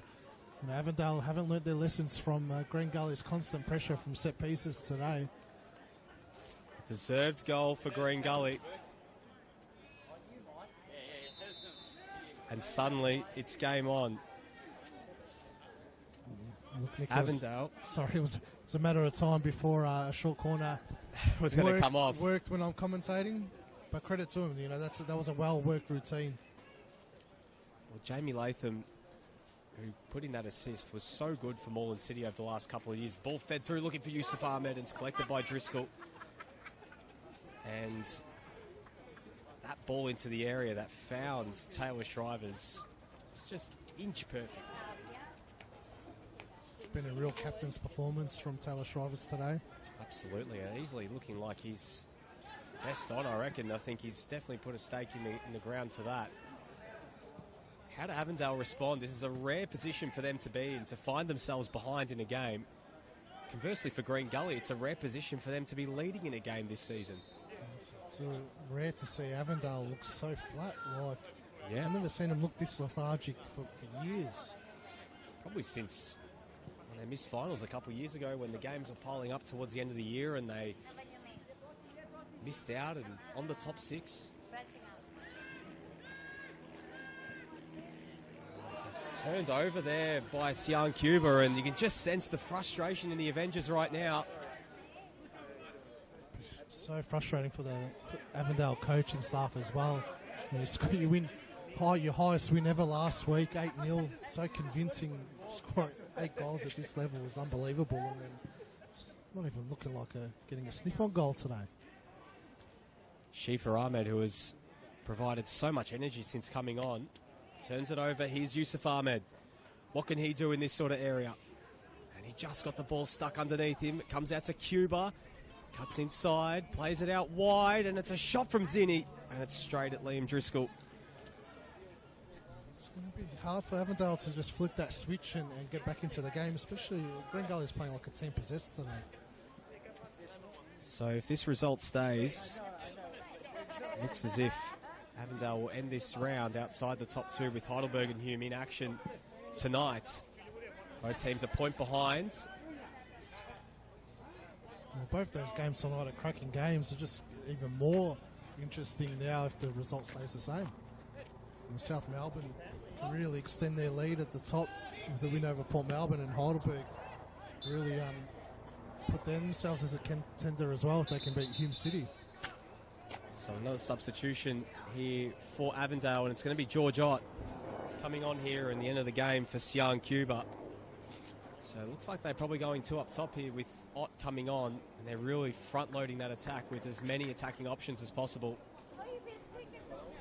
you know, Avondale haven't learnt their lessons from Green Gully's constant pressure from set pieces today. Deserved goal for Green Gully. And suddenly it's game on. Look, Nicholas, Avondale. Sorry, it was a matter of time before a short corner was going to come off. Worked when I'm commentating, but credit to him. You know, that was a well-worked routine. Well, Jamie Latham, who put in that assist, was so good for Moreland City over the last couple of years. The ball fed through, looking for Yusuf Ahmed, and it's collected by Driscoll. And that ball into the area that found Taylor Shrivers was just inch perfect. It's been a real captain's performance from Taylor Shrivers today. Absolutely, easily looking like he's best on, I reckon. I think he's definitely put a stake in the ground for that. How do Avondale respond? This is a rare position for them to be in, to find themselves behind in a game. Conversely, for Green Gully, it's a rare position for them to be leading in a game this season. It's rare to see Avondale look so flat. Like, yeah. I've never seen them look this lethargic for years. Probably since they missed finals a couple of years ago, when the games were piling up towards the end of the year and they missed out and on the top six. It's turned over there by Sian Cuba, and you can just sense the frustration in the Avengers right now. So frustrating for the Avondale coaching staff as well. You win your highest win ever last week, 8-0. So convincing. Scoring 8 goals at this level is unbelievable, and then it's not even looking like getting a sniff on goal today. Shifa Ahmed, who has provided so much energy since coming on, turns it over. Here's Yusuf Ahmed. What can he do in this sort of area? And he just got the ball stuck underneath him. It comes out to Cuba. Cuts inside, plays it out wide, and it's a shot from Zinni, and it's straight at Liam Driscoll. It's going to be hard for Avondale to just flick that switch and get back into the game, especially Green Gully is playing like a team possessed today. So if this result stays, it looks as if Avondale will end this round outside the top two with Heidelberg and Hume in action tonight. Both teams a point behind. Well, Both those games tonight are cracking games. They're just even more interesting now if the result stays the same. And South Melbourne can really extend their lead at the top with the win over Port Melbourne, and Heidelberg really put themselves as a contender as well if they can beat Hume City. So another substitution here for Avondale, and it's going to be George Ott coming on here in the end of the game for Sian Cuba. So it looks like they're probably going two up top here with Ott coming on, and they're really front-loading that attack with as many attacking options as possible.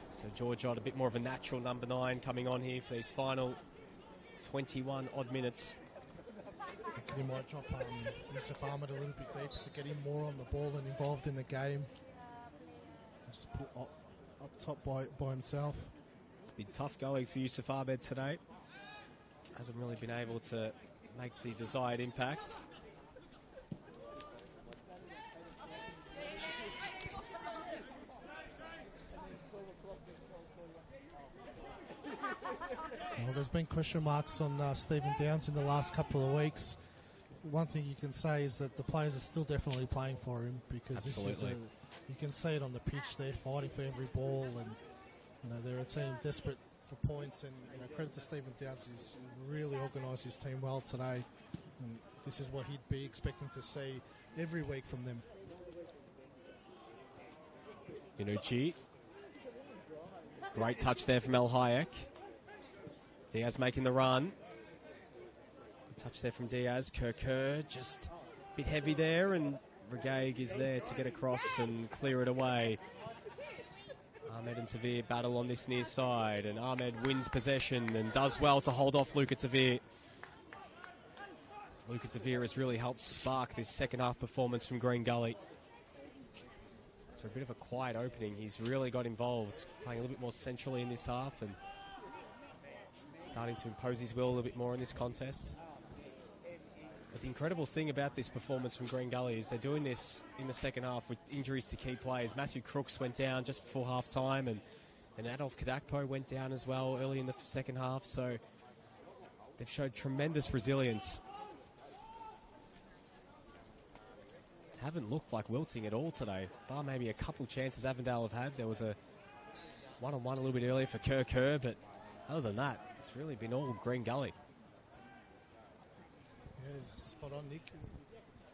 So George Ott, a bit more of a natural number 9 coming on here for these final 21 odd minutes. He might drop Yusuf Ahmed a little bit deeper to get him more on the ball and involved in the game. Just put Ott up top by himself. It's been tough going for Yusuf Ahmed today. Hasn't really been able to make the desired impact. Well, there's been question marks on Stephen Downs in the last couple of weeks. One thing you can say is that the players are still definitely playing for him, because you can see it on the pitch. They're fighting for every ball, and they're a team desperate for points. And credit to Stephen Downs, he's really organised his team well today. And this is what he'd be expecting to see every week from them. Inucci. Great touch there from El Hayek. Diaz making the run. Good touch there from Diaz. Kerr just a bit heavy there, and Regaig is there to get across and clear it away. Ahmed and Tavir battle on this near side, and Ahmed wins possession and does well to hold off Luca Tavir. Luca Tavir has really helped spark this second half performance from Green Gully. After a bit of a quiet opening, he's really got involved, playing a little bit more centrally in this half and starting to impose his will a little bit more in this contest. But the incredible thing about this performance from Green Gully is they're doing this in the second half with injuries to key players. Matthew Crooks went down just before half-time, and Adolf Kadakpo went down as well early in the second half. So they've showed tremendous resilience. Haven't looked like wilting at all today, bar maybe a couple chances Avondale have had. There was a one-on-one a little bit earlier for Kerr, but other than that, it's really been all Green Gully. Yeah, spot on, Nick.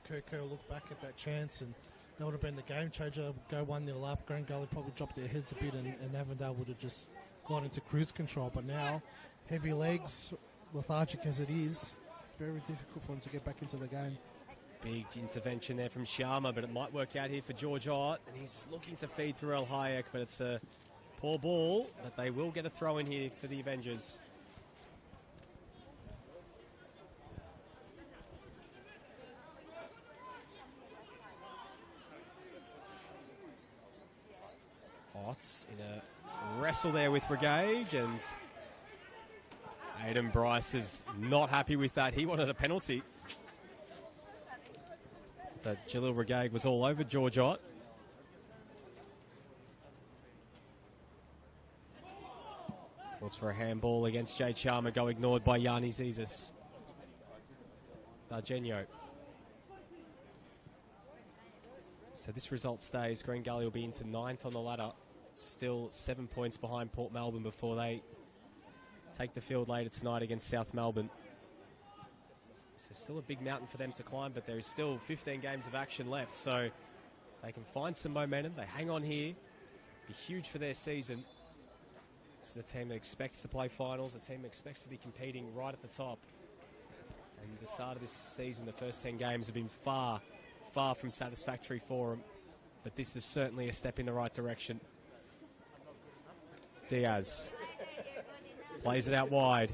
Kerr looked back at that chance, and that would have been the game changer. Go 1-0 up, Green Gully probably dropped their heads a bit, and Avondale would have just gone into cruise control. But now, heavy legs, lethargic as it is, very difficult for them to get back into the game. Big intervention there from Sharma, but it might work out here for George Ott, and he's looking to feed through El Hayek, but it's a poor ball, but they will get a throw in here for the Avengers. Ott in a wrestle there with Regaig, and Aidan Bryce is not happy with that. He wanted a penalty. But Jalil Regaig was all over George Ott. Was for a handball against Jay Charmago, ignored by Yanni Zizis. Dargenio. So this result stays. Green Gully will be into 9th on the ladder. Still 7 points behind Port Melbourne before they take the field later tonight against South Melbourne. So still a big mountain for them to climb, but there is still 15 games of action left, so they can find some momentum. They hang on here. Be huge for their season. This is the team that expects to play finals, a team that expects to be competing right at the top. And the start of this season, the first 10 games have been far, far from satisfactory for them, but this is certainly a step in the right direction. Diaz plays it out wide.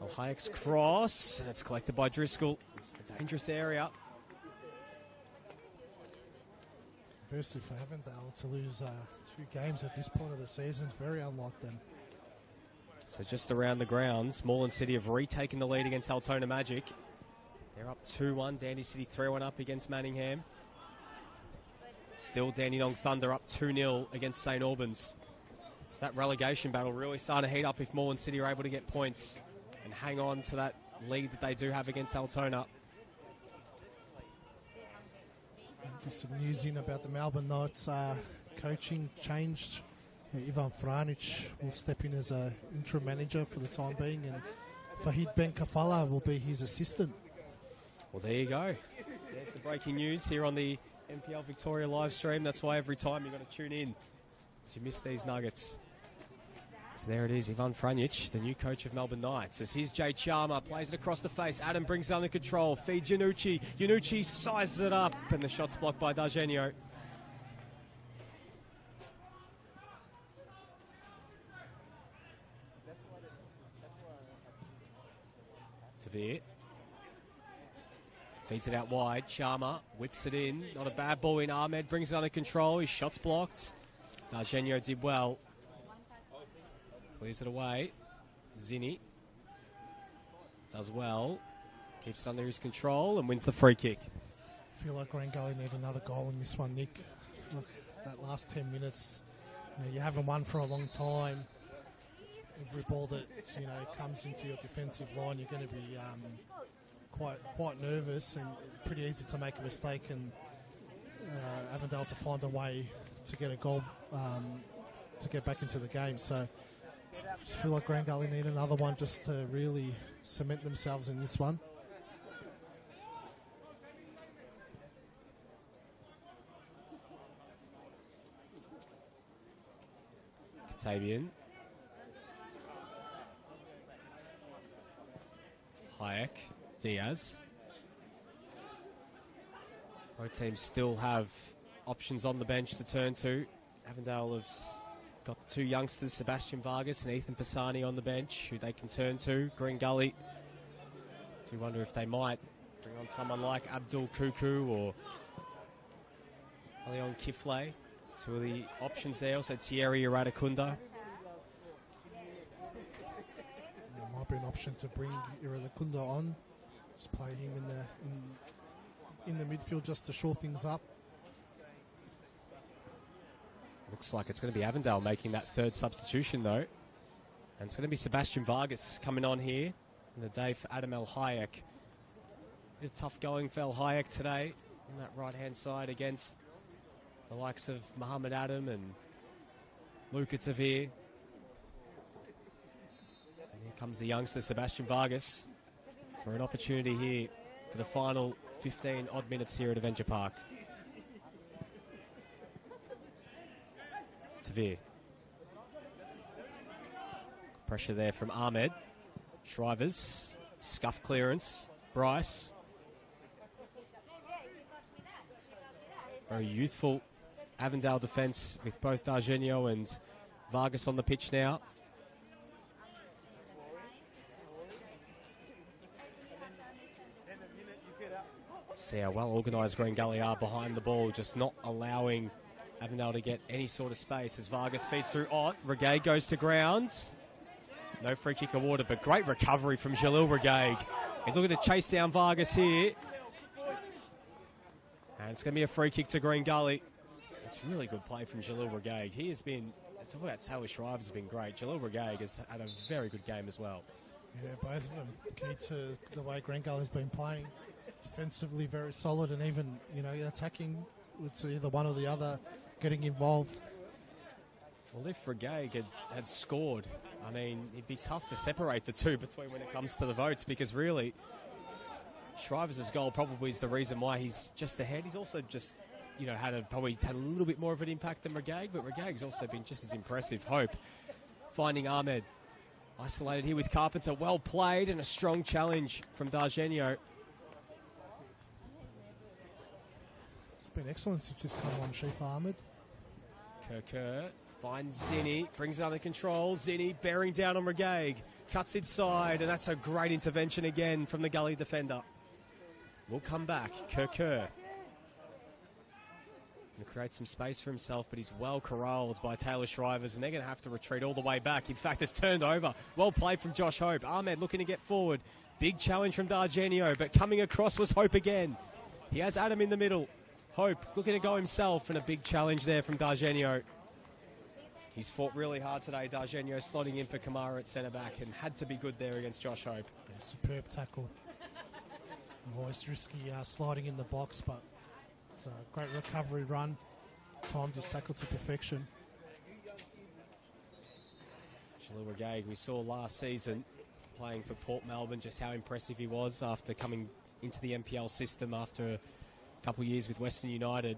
El Hayek's cross, and it's collected by Driscoll. It's a dangerous area. Firstly, for Avondale to lose 2 games at this point of the season is very unlike them. So just around the grounds, Moreland City have retaken the lead against Altona Magic. They're up 2-1. Dandy City 3-1 up against Manningham. Still Dandenong Thunder up 2-0 against St Albans. It's that relegation battle really starting to heat up if Moreland City are able to get points and hang on to that lead that they do have against Altona. There's some news in about the Melbourne Knights coaching changed. Ivan Franic will step in as an interim manager for the time being, and Fahid Ben Kafala will be his assistant. Well, there you go. There's the breaking news here on the NPL Victoria live stream. That's why every time you've got to tune in to miss these nuggets. So there it is, Ivan Franic, the new coach of Melbourne Knights. As here's Jay Chalmer, plays it across the face. Adam brings it under control, feeds Yanucci. Yanucci sizes it up, and the shot's blocked by D'Argenio. Tavir feeds it out wide. Chalmer whips it in. Not a bad ball in. Ahmed brings it under control. His shot's blocked. D'Argenio did well. Clears it away. Zinni does well. Keeps it under his control and wins the free kick. I feel like Grand Gully need another goal in this one, Nick. Look, that last 10 minutes, you haven't won for a long time. Every ball that comes into your defensive line, you're going to be quite nervous and pretty easy to make a mistake, and Avondale to find a way to get a goal to get back into the game. So I just feel like Grand Gully need another one just to really cement themselves in this one. Katabian. Hayek, Diaz. Both teams still have options on the bench to turn to. Avondale have got the two youngsters, Sebastian Vargas and Ethan Pisani, on the bench, who they can turn to. Green Gully, do wonder if they might bring on someone like Abdul Kuku or Leon Kifle. Two of the options there. Also Thierry Iradakunda. Might be an option to bring Iradakunda on. Just play him in the midfield just to shore things up. Looks like it's going to be Avondale making that third substitution, though. And it's going to be Sebastian Vargas coming on here in the day for Adam El Hayek. Bit of tough going for El Hayek today on that right-hand side against the likes of Muhammad Adam and Luka Tavir. And here comes the youngster, Sebastian Vargas, for an opportunity here for the final 15-odd minutes here at Avenger Park. Tavir. Pressure there from Ahmed. Shrivers. Scuff clearance. Bryce. Very youthful Avondale defence with both D'Argenio and Vargas on the pitch now. See how well organised Green Gully are behind the ball, just not allowing Avondale to get any sort of space as Vargas feeds through. Regaig goes to ground. No free kick awarded, but great recovery from Jalil Regaig. He's looking to chase down Vargas here. And it's going to be a free kick to Green Gully. It's really good play from Jalil Regaig. He has been, talk about Taylor Shrivers has been great. Jalil Regaig has had a very good game as well. Yeah, both of them key to the way Green Gully has been playing. Defensively very solid, and even, attacking, it's either one or the other getting involved. Well, if Regaig had scored, I mean, it'd be tough to separate the two between when it comes to the votes, because really, Shrivers' goal probably is the reason why he's just ahead. He's also just, probably had a little bit more of an impact than Regaig, but Regaig's also been just as impressive. Hope finding Ahmed. Isolated here with Carpenter. Well played, and a strong challenge from D'Argenio. It's been excellent since he's come on, Chief Ahmed. Kerr finds Zinni, brings it under control. Zinni bearing down on Regaig. Cuts inside, and that's a great intervention again from the Gully defender. Will come back. Kerr. Going to create some space for himself, but he's well corralled by Taylor Shrivers, and they're going to have to retreat all the way back. In fact, it's turned over. Well played from Josh Hope. Ahmed looking to get forward. Big challenge from D'Argenio, but coming across was Hope again. He has Adam in the middle. Hope looking to go himself, and a big challenge there from D'Argenio. He's fought really hard today, D'Argenio, slotting in for Kamara at centre-back, and had to be good there against Josh Hope. Yeah, superb tackle. Always risky sliding in the box, but It's a great recovery run. Timed his tackle to perfection. Jalil Regag, we saw last season playing for Port Melbourne just how impressive he was after coming into the NPL system after a couple of years with Western United.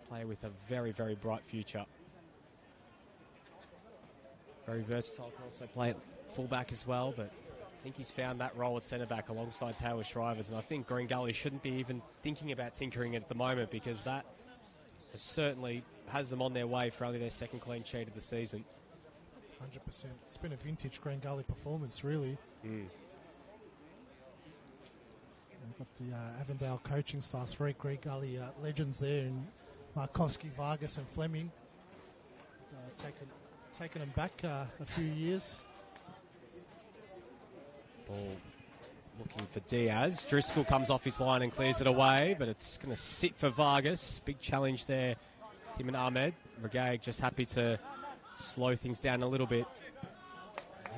Player with a very, very bright future. Very versatile, can also play at fullback as well, but I think he's found that role at centre-back alongside Taylor Shrivers, and I think Green Gully shouldn't be even thinking about tinkering it at the moment, because that certainly has them on their way for only their second clean sheet of the season. 100%. It's been a vintage Green Gully performance, really. Mm. We've got the Avondale coaching staff, 3 Green Gully legends there, in Markowski, Vargas and Fleming. Taken them back a few years. Ball looking for Diaz. Driscoll comes off his line and clears it away, but it's going to sit for Vargas. Big challenge there, him and Ahmed. Regag just happy to slow things down a little bit.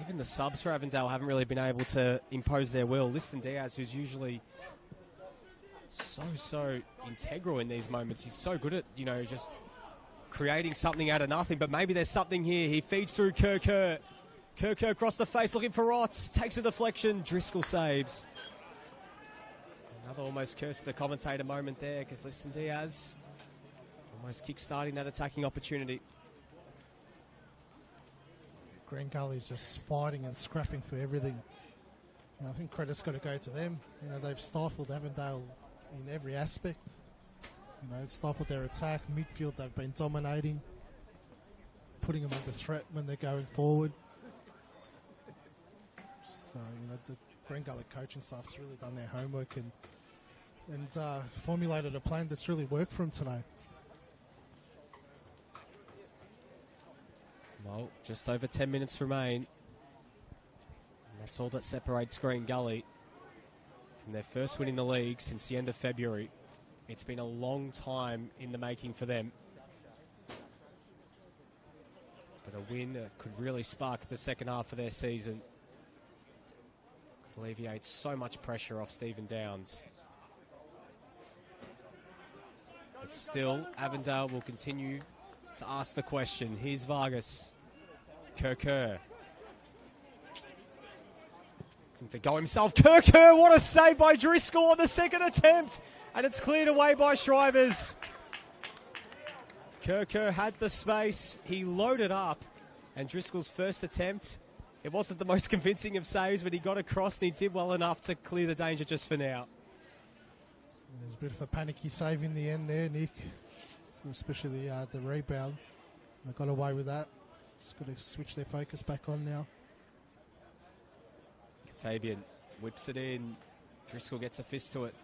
Even the subs for Avondale haven't really been able to impose their will. Listen, Diaz, who's usually so integral in these moments. He's so good at, just creating something out of nothing, but maybe there's something here. He feeds through Kerr. Kerr across the face looking for Rotts. Takes a deflection. Driscoll saves. Another almost curse to the commentator moment there, because listen, Diaz almost kick-starting that attacking opportunity. Green Gully's just fighting and scrapping for everything. I think credit's got to go to them. They've stifled Avondale in every aspect. Stifled their attack, midfield they've been dominating, putting them under threat when they're going forward. So, the Green Gully coaching staff's really done their homework and formulated a plan that's really worked for them tonight. Well, just over 10 minutes remain. And that's all that separates Green Gully from their first win in the league since the end of February. It's been a long time in the making for them. But a win could really spark the second half of their season. Could alleviate so much pressure off Stephen Downs. But still, Avondale will continue to ask the question. Here's Vargas. Kerr. To go himself. Kerr, what a save by Driscoll on the second attempt. And it's cleared away by Shrivers. Kerr had the space. He loaded up. And Driscoll's first attempt, it wasn't the most convincing of saves, but he got across and he did well enough to clear the danger just for now. There's a bit of a panicky save in the end there, Nick. Especially the rebound. They got away with that. Just got to switch their focus back on now. Katabian whips it in. Driscoll gets a fist to it.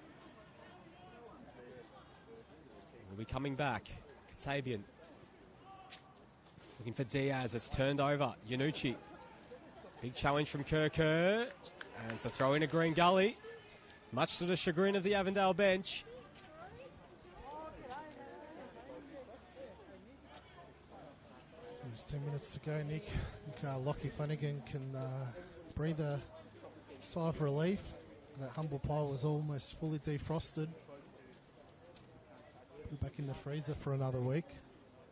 Will be coming back. Katabian looking for Diaz. It's turned over. Yanucci. Big challenge from Kerr. And it's a throw in a Green Gully. Much to the chagrin of the Avondale bench. There's 10 minutes to go, Nick. I think Lockie Flanagan can breathe a sigh of relief. That humble pie was almost fully defrosted. Put it back in the freezer for another week.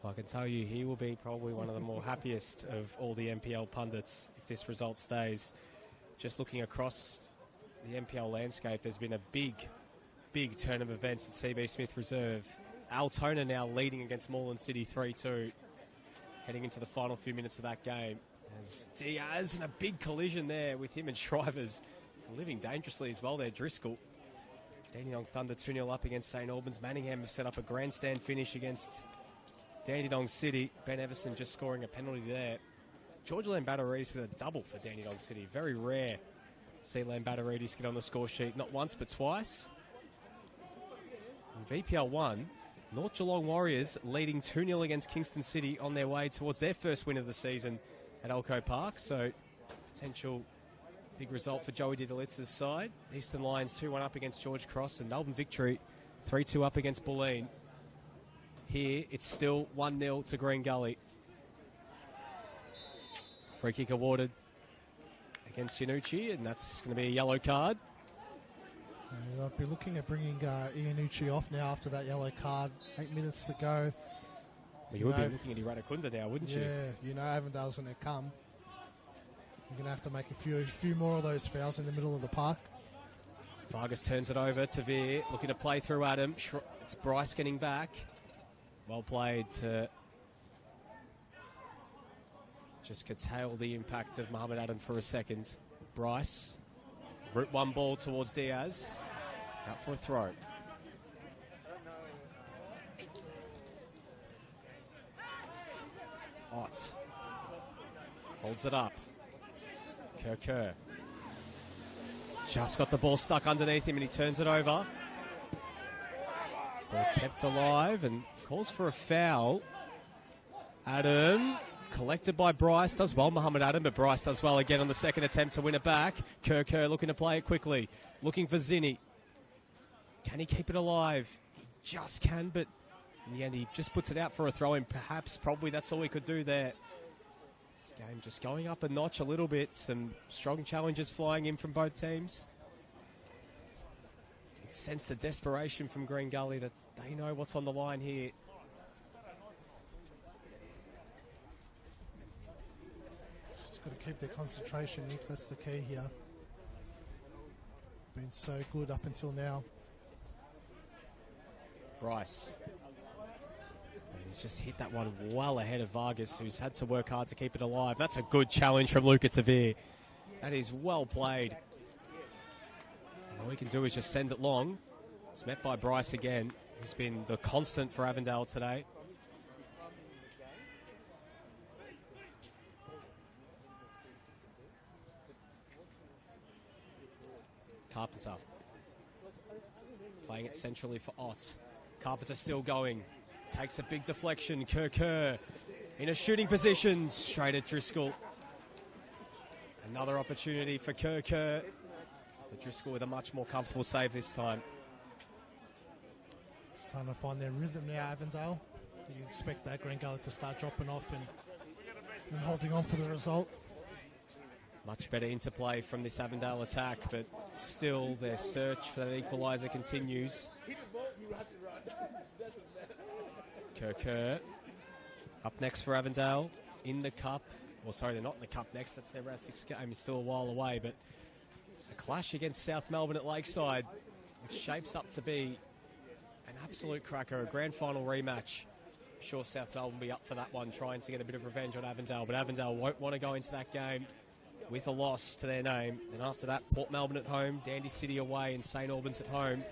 I can tell you he will be probably one of the more happiest of all the NPL pundits if this result stays. Just looking across the NPL landscape, there's been a big turn of events at CB Smith Reserve. Altona now leading against Moreland City 3-2. Heading into the final few minutes of that game. As Diaz and a big collision there with him and Shrivers. Living dangerously as well there, Driscoll. Dandenong Thunder 2-0 up against St Albans. Manningham have set up a grandstand finish against Dandenong City. Ben Everson just scoring a penalty there. George Lambatteridis with a double for Dandenong City. Very rare to see Lambatteridis get on the score sheet. Not once, but twice. In VPL 1, North Geelong Warriors leading 2-0 against Kingston City on their way towards their first win of the season at Elco Park. So, potential big result for Joey Didalitz's side. Eastern Lions 2-1 up against George Cross, and Melbourne Victory 3-2 up against Bulleen. Here, it's still 1-0 to Green Gully. Free kick awarded against Yanucci, and that's going to be a yellow card. I'll be looking at bringing Iannucci off now after that yellow card. 8 minutes to go. Well, you would be looking at Iradakunda now, wouldn't you? Yeah, you know Avondale's going to come. You're going to have to make a few more of those fouls in the middle of the park. Vargas turns it over to Veer, looking to play through Adam. It's Bryce getting back. Well played to just curtail the impact of Muhammad Adam for a second. Bryce, route one ball towards Diaz. Out for a throw. Ott holds it up. Kerr. Just got the ball stuck underneath him and he turns it over. Ball kept alive and calls for a foul. Adam, collected by Bryce, does well, Muhammad Adam, but Bryce does well again on the second attempt to win it back. Kerr looking to play it quickly, looking for Zinni. Can he keep it alive? He just can, but in the end he just puts it out for a throw-in. Perhaps, probably that's all he could do there. This game just going up a notch a little bit. Some strong challenges flying in from both teams. You can sense the desperation from Green Gully that they know what's on the line here. Just got to keep their concentration, Nick. That's the key here. Been so good up until now. Bryce. He's just hit that one well ahead of Vargas, who's had to work hard to keep it alive. That's a good challenge from Luca Tavir. That is well played. And all we can do is just send it long. It's met by Bryce again, who's been the constant for Avondale today. Carpenter. Playing it centrally for Ott. Carpenter still going. Takes a big deflection. Kerr in a shooting position. Straight at Driscoll. Another opportunity for Kerr. But Driscoll with a much more comfortable save this time. Starting to find their rhythm now, Avondale. You expect that Green Gully to start dropping off and holding on for the result. Much better interplay from this Avondale attack, but still their search for that equaliser continues. Kerr up next for Avondale in the cup. Well, sorry, they're not in the cup next. That's their round 6 game. It's still a while away, but a clash against South Melbourne at Lakeside, which shapes up to be an absolute cracker, a grand final rematch. I'm sure South Melbourne will be up for that one, trying to get a bit of revenge on Avondale, but Avondale won't want to go into that game with a loss to their name. And after that, Port Melbourne at home, Dandy City away, and St Albans at home.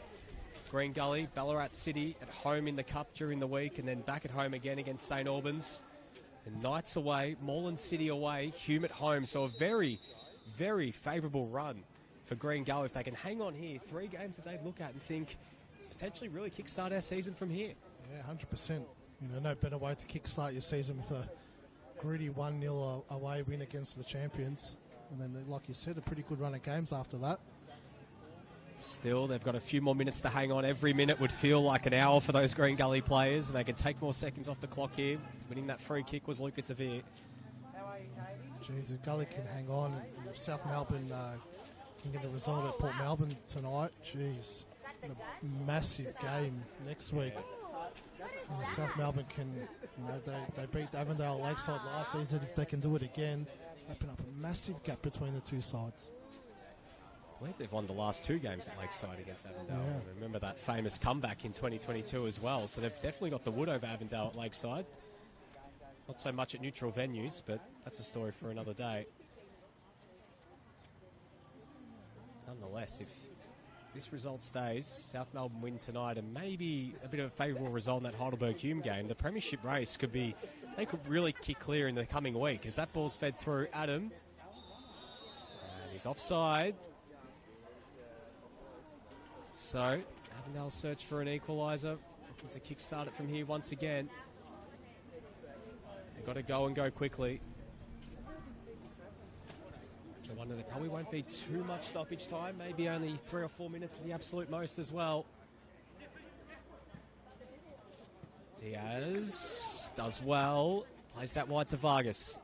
Green Gully, Ballarat City at home in the cup during the week, and then back at home again against St Albans. And Knights away, Moreland City away, Hume at home. So a very, very favourable run for Green Gully. If they can hang on here, 3 games that they'd look at and think potentially really kickstart our season from here. Yeah, 100%. You know, no better way to kickstart your season with a gritty 1-0 away win against the champions. And then, like you said, a pretty good run of games after that. Still, they've got a few more minutes to hang on. Every minute would feel like an hour for those Green Gully players, and they can take more seconds off the clock here. Winning that free kick was Luca Tavir. Jeez, if Gully can hang on, and if South Melbourne can get a result at Port Melbourne tonight, jeez, a massive game next week. And if South Melbourne can, you know, they beat Avondale Lakeside last season. If they can do it again, open up a massive gap between the two sides. I believe they've won the last 2 games at Lakeside against Avondale. Yeah. I remember that famous comeback in 2022 as well. So they've definitely got the wood over Avondale at Lakeside. Not so much at neutral venues, but that's a story for another day. Nonetheless, if this result stays, South Melbourne win tonight and maybe a bit of a favourable result in that Heidelberg-Hume game, the premiership race could be, they could really kick clear in the coming week as that ball's fed through Adam. And he's offside. So, Avondale search for an equaliser, looking to kickstart it from here once again. They've got to go and go quickly. I wonder there probably won't be too much stoppage time, maybe only 3 or 4 minutes at the absolute most as well. Diaz does well, plays that wide to Vargas.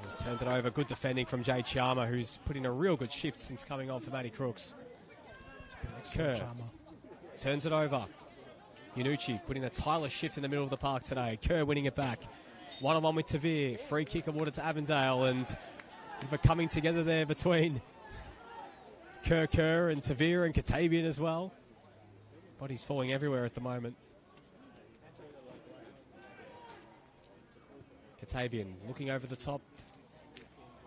He's turned it over, good defending from Jay Chiama, who's put in a real good shift since coming on for Matty Crooks. Excellent Kerr charmer. turns it over. Yanucci putting a tireless shift in the middle of the park today. Kerr winning it back. One-on-one with Tavir. Free kick awarded to Avondale, and we're coming together there between Kerr and Tavir and Katabian as well. Bodies falling everywhere at the moment. Katabian looking over the top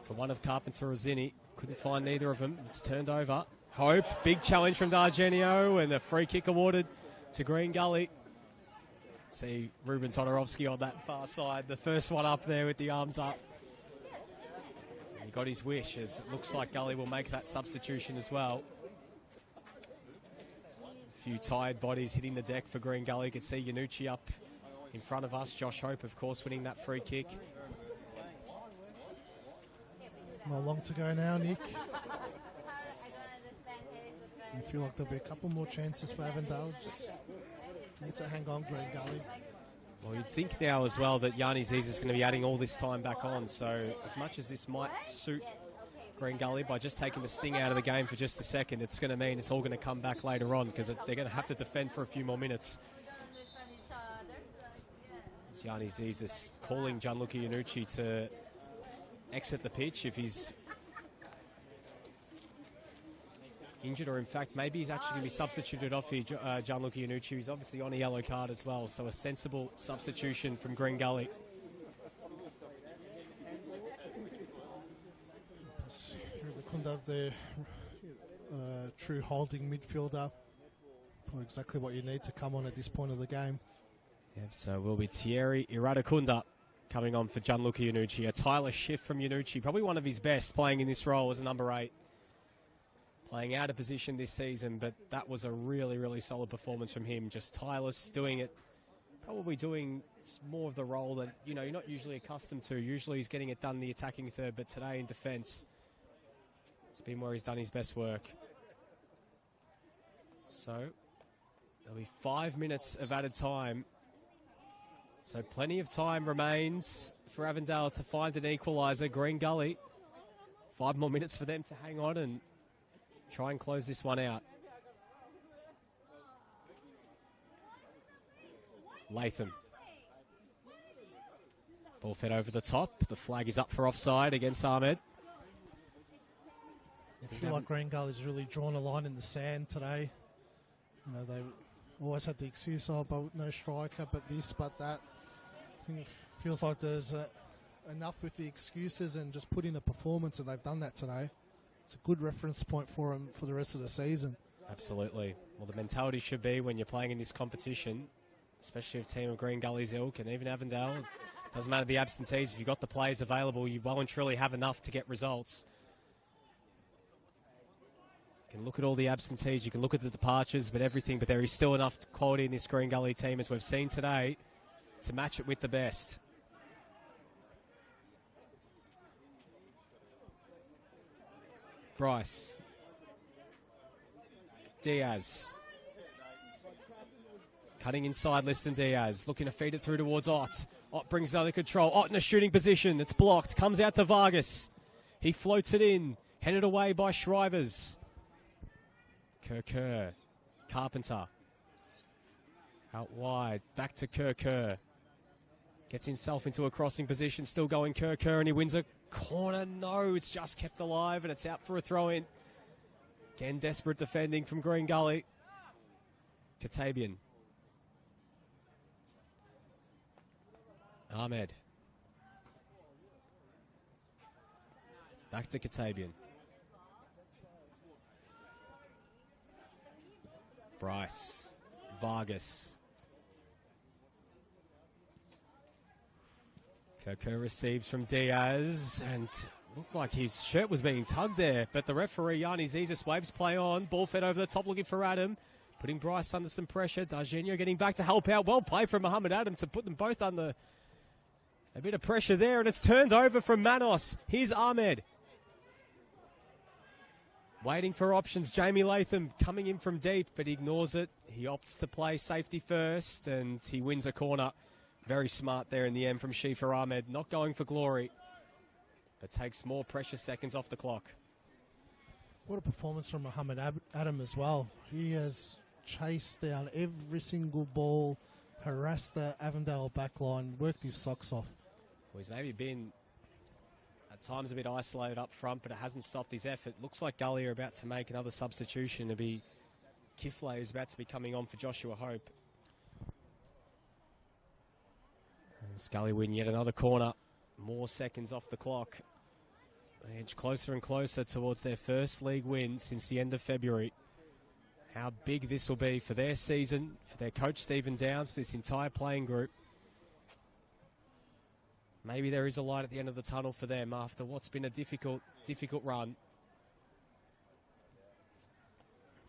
for one of Carpenter or Zinni. Couldn't find neither of them. It's turned over. Hope, big challenge from D'Argenio, and a free kick awarded to Green Gully. See Ruben Todorovsky on that far side. The first one up there with the arms up. He got his wish, as it looks like Gully will make that substitution as well. A few tired bodies hitting the deck for Green Gully. You can see Yanucci up in front of us. Josh Hope, of course, winning that free kick. Not long to go now, Nick. I feel like there'll be a couple more chances for Avondale. Just need to hang on, Green Gully. Well, you'd think now as well that Yanni Ziz is going to be adding all this time back on. So as much as this might suit Green Gully by just taking the sting out of the game for just a second, it's going to mean it's all going to come back later on, because they're going to have to defend for a few more minutes. Yanni Ziz is calling Gianluca Yanucci to exit the pitch if he's injured, or in fact maybe he's actually going to be substituted off here. Gianluca Yanucci, he's obviously on a yellow card as well, so a sensible substitution from Green Gully. The true holding midfielder, exactly what you need to come on at this point of the game. Yep, so will be Thierry Iradakunda coming on for Gianluca Yanucci. A tireless shift from Yanucci, probably one of his best playing in this role as a number 8. Playing out of position this season, but that was a really, really solid performance from him. Just tireless, doing it, probably doing more of the role that, you know, you're not usually accustomed to. Usually he's getting it done in the attacking third, but today in defence, it's been where he's done his best work. So there'll be 5 minutes of added time. So plenty of time remains for Avondale to find an equaliser. Green Gully, 5 more minutes for them to hang on and try and close this one out. Latham. Ball fed over the top. The flag is up for offside against Ahmed. I feel like Green Gully's really drawn a line in the sand today. You know, they always had the excuse, oh, but no striker, but this, but that. I think it feels like there's enough with the excuses and just put in a performance, and they've done that today. It's a good reference point for them for the rest of the season. Absolutely. Well, the mentality should be when you're playing in this competition, especially if a team of Green Gully's ilk, and even Avondale, it doesn't matter the absentees. If you've got the players available, you well and truly have enough to get results. You can look at all the absentees, you can look at the departures, but there is still enough quality in this Green Gully team, as we've seen today, to match it with the best. Bryce. Diaz. Cutting inside, Liston Diaz. Looking to feed it through towards Ott. Ott brings it under control. Ott in a shooting position. It's blocked. Comes out to Vargas. He floats it in. Headed away by Shrivers. Kerr. Carpenter. Out wide. Back to Kerr. Gets himself into a crossing position. Still going Kerr, and he wins a corner. No, it's just kept alive, and it's out for a throw-in. Again, desperate defending from Green Gully. Katabian. Ahmed. Back to Katabian. Bryce. Vargas. Kerr receives from Diaz, and looked like his shirt was being tugged there, but the referee, Yanni Zizis, waves play on. Ball fed over the top looking for Adam, putting Bryce under some pressure. D'Argenio getting back to help out. Well played from Mohamed Adam to put them both under a bit of pressure there, and it's turned over from Manos. Here's Ahmed. Waiting for options. Jamie Latham coming in from deep, but he ignores it. He opts to play safety first, and he wins a corner. Very smart there in the end from Shifa Ahmed. Not going for glory, but takes more precious seconds off the clock. What a performance from Muhammad Adam as well. He has chased down every single ball, harassed the Avondale backline, worked his socks off. Well, he's maybe been at times a bit isolated up front, but it hasn't stopped his effort. Looks like Gully are about to make another substitution. It'll be Kiflay is about to be coming on for Joshua Hope. And Scully win yet another corner. More seconds off the clock. They edge closer and closer towards their first league win since the end of February. How big this will be for their season, for their coach Stephen Downs, for this entire playing group. Maybe there is a light at the end of the tunnel for them after what's been a difficult run.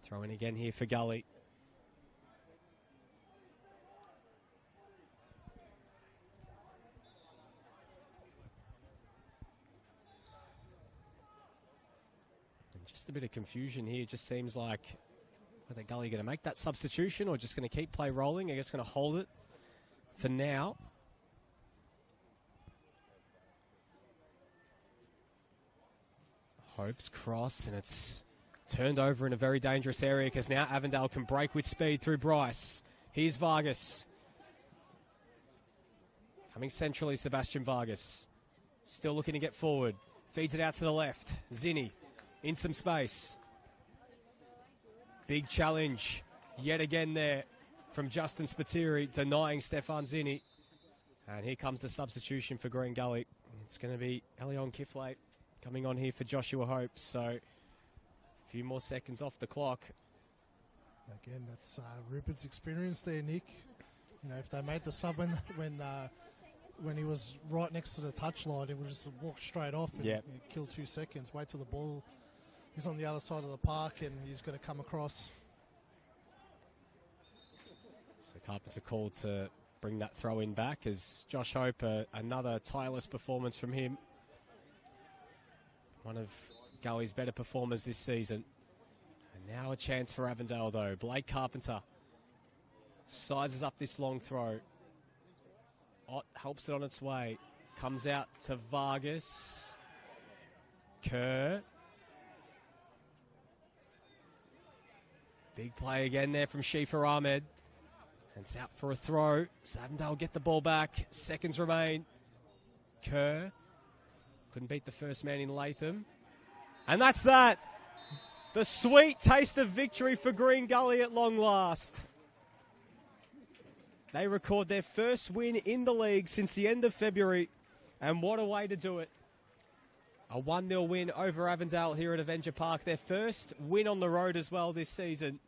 Throw in again here for Gully. And just a bit of confusion here. It just seems like whether Gully going to make that substitution or just going to keep play rolling. I guess going to hold it for now. Hope's cross, and it's turned over in a very dangerous area because now Avondale can break with speed through Bryce. Here's Vargas. Coming centrally, Sebastian Vargas. Still looking to get forward. Feeds it out to the left. Zinni in some space. Big challenge yet again there from Justin Spiteri, denying Stefan Zinni. And here comes the substitution for Green Gully. It's going to be Elion Kiflay coming on here for Joshua Hope. So a few more seconds off the clock. Again, that's Rupert's experience there, Nick. You know, if they made the sub when he was right next to the touchline, he would just walk straight off and kill 2 seconds. Wait till the ball is on the other side of the park and he's going to come across. So Carpenter called to bring that throw in back as Josh Hope, another tireless performance from him. One of Gully's better performers this season. And now a chance for Avondale though. Blake Carpenter sizes up this long throw. Ott helps it on its way. Comes out to Vargas. Kerr. Big play again there from Shifa Ahmed. And it's out for a throw. Avondale get the ball back. Seconds remain. Kerr. Couldn't beat the first man in Latham. And that's that. The sweet taste of victory for Green Gully at long last. They record their first win in the league since the end of February. And what a way to do it. A 1-0 win over Avondale here at Avenger Park. Their first win on the road as well this season.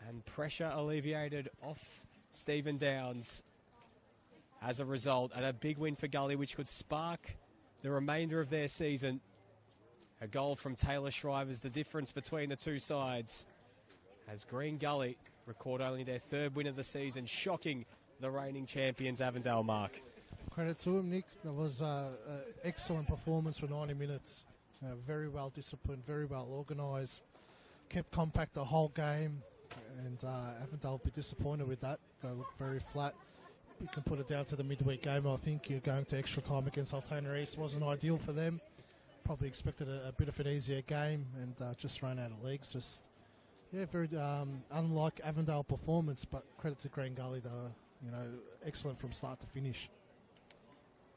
And pressure alleviated off Stephen Downs as a result. And a big win for Gully, which could spark the remainder of their season. A goal from Taylor Shrivers, the difference between the two sides. As Green Gully record only their third win of the season, shocking the reigning champions Avondale, Mark. Credit to him, Nick. That was an excellent performance for 90 minutes. Very well disciplined, very well organised. Kept compact the whole game. And Avondale will be disappointed with that. They look very flat. You can put it down to the midweek game. I think you're going to extra time against Altona East. Wasn't ideal for them. Probably expected a bit of an easier game and just ran out of legs. Just, very unlike Avondale performance, but credit to Green Gully. They were, excellent from start to finish.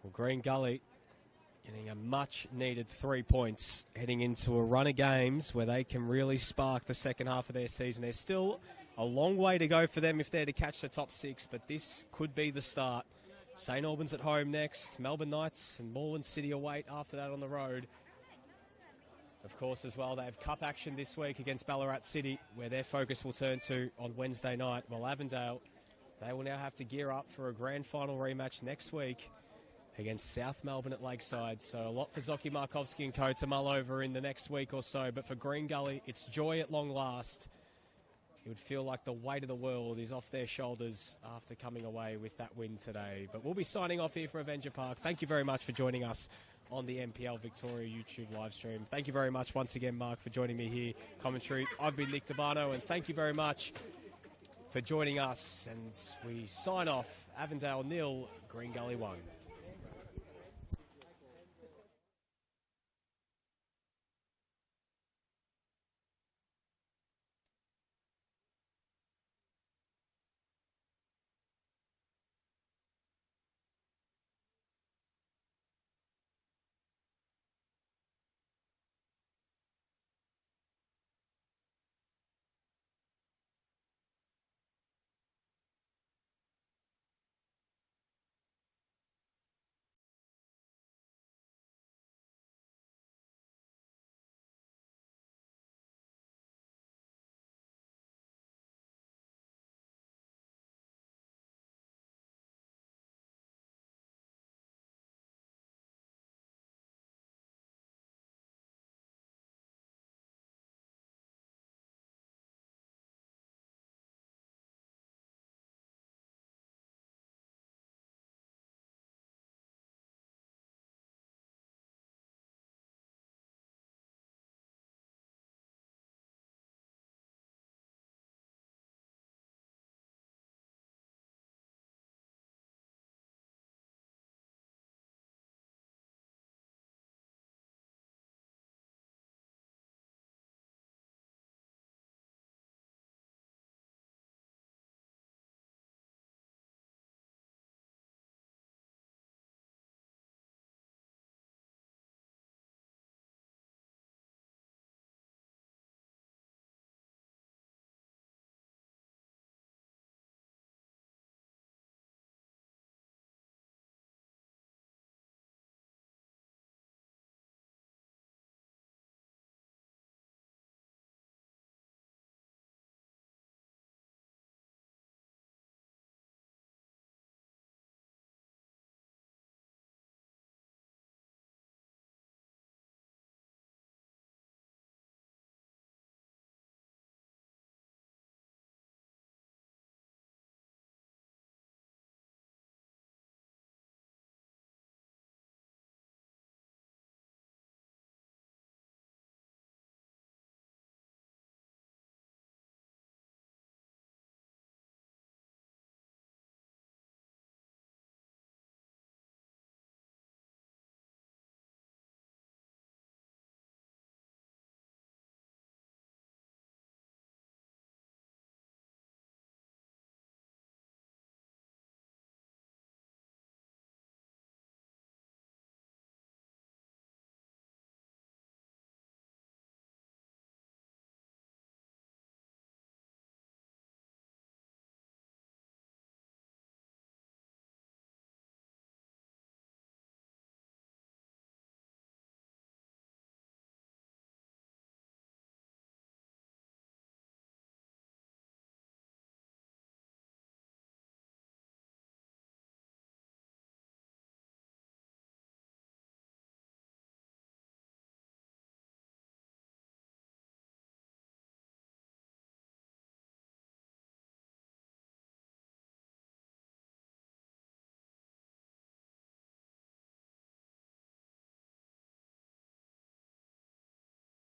Well, Green Gully getting a much-needed 3 points heading into a run of games where they can really spark the second half of their season. There's still a long way to go for them if they're to catch the top 6, but this could be the start. St Albans at home next, Melbourne Knights and Moreland City await after that on the road. Of course, as well, they have cup action this week against Ballarat City, where their focus will turn to on Wednesday night. While Avondale, they will now have to gear up for a grand final rematch next week against South Melbourne at Lakeside. So a lot for Zoki Markovski and co to mull over in the next week or so. But for Green Gully, it's joy at long last. It would feel like the weight of the world is off their shoulders after coming away with that win today. But we'll be signing off here from Avenger Park. Thank you very much for joining us on the NPL Victoria YouTube live stream. Thank you very much once again, Mark, for joining me here. Commentary, I've been Nick Tabano, and thank you very much for joining us. And we sign off. Avondale 0, Green Gully 1.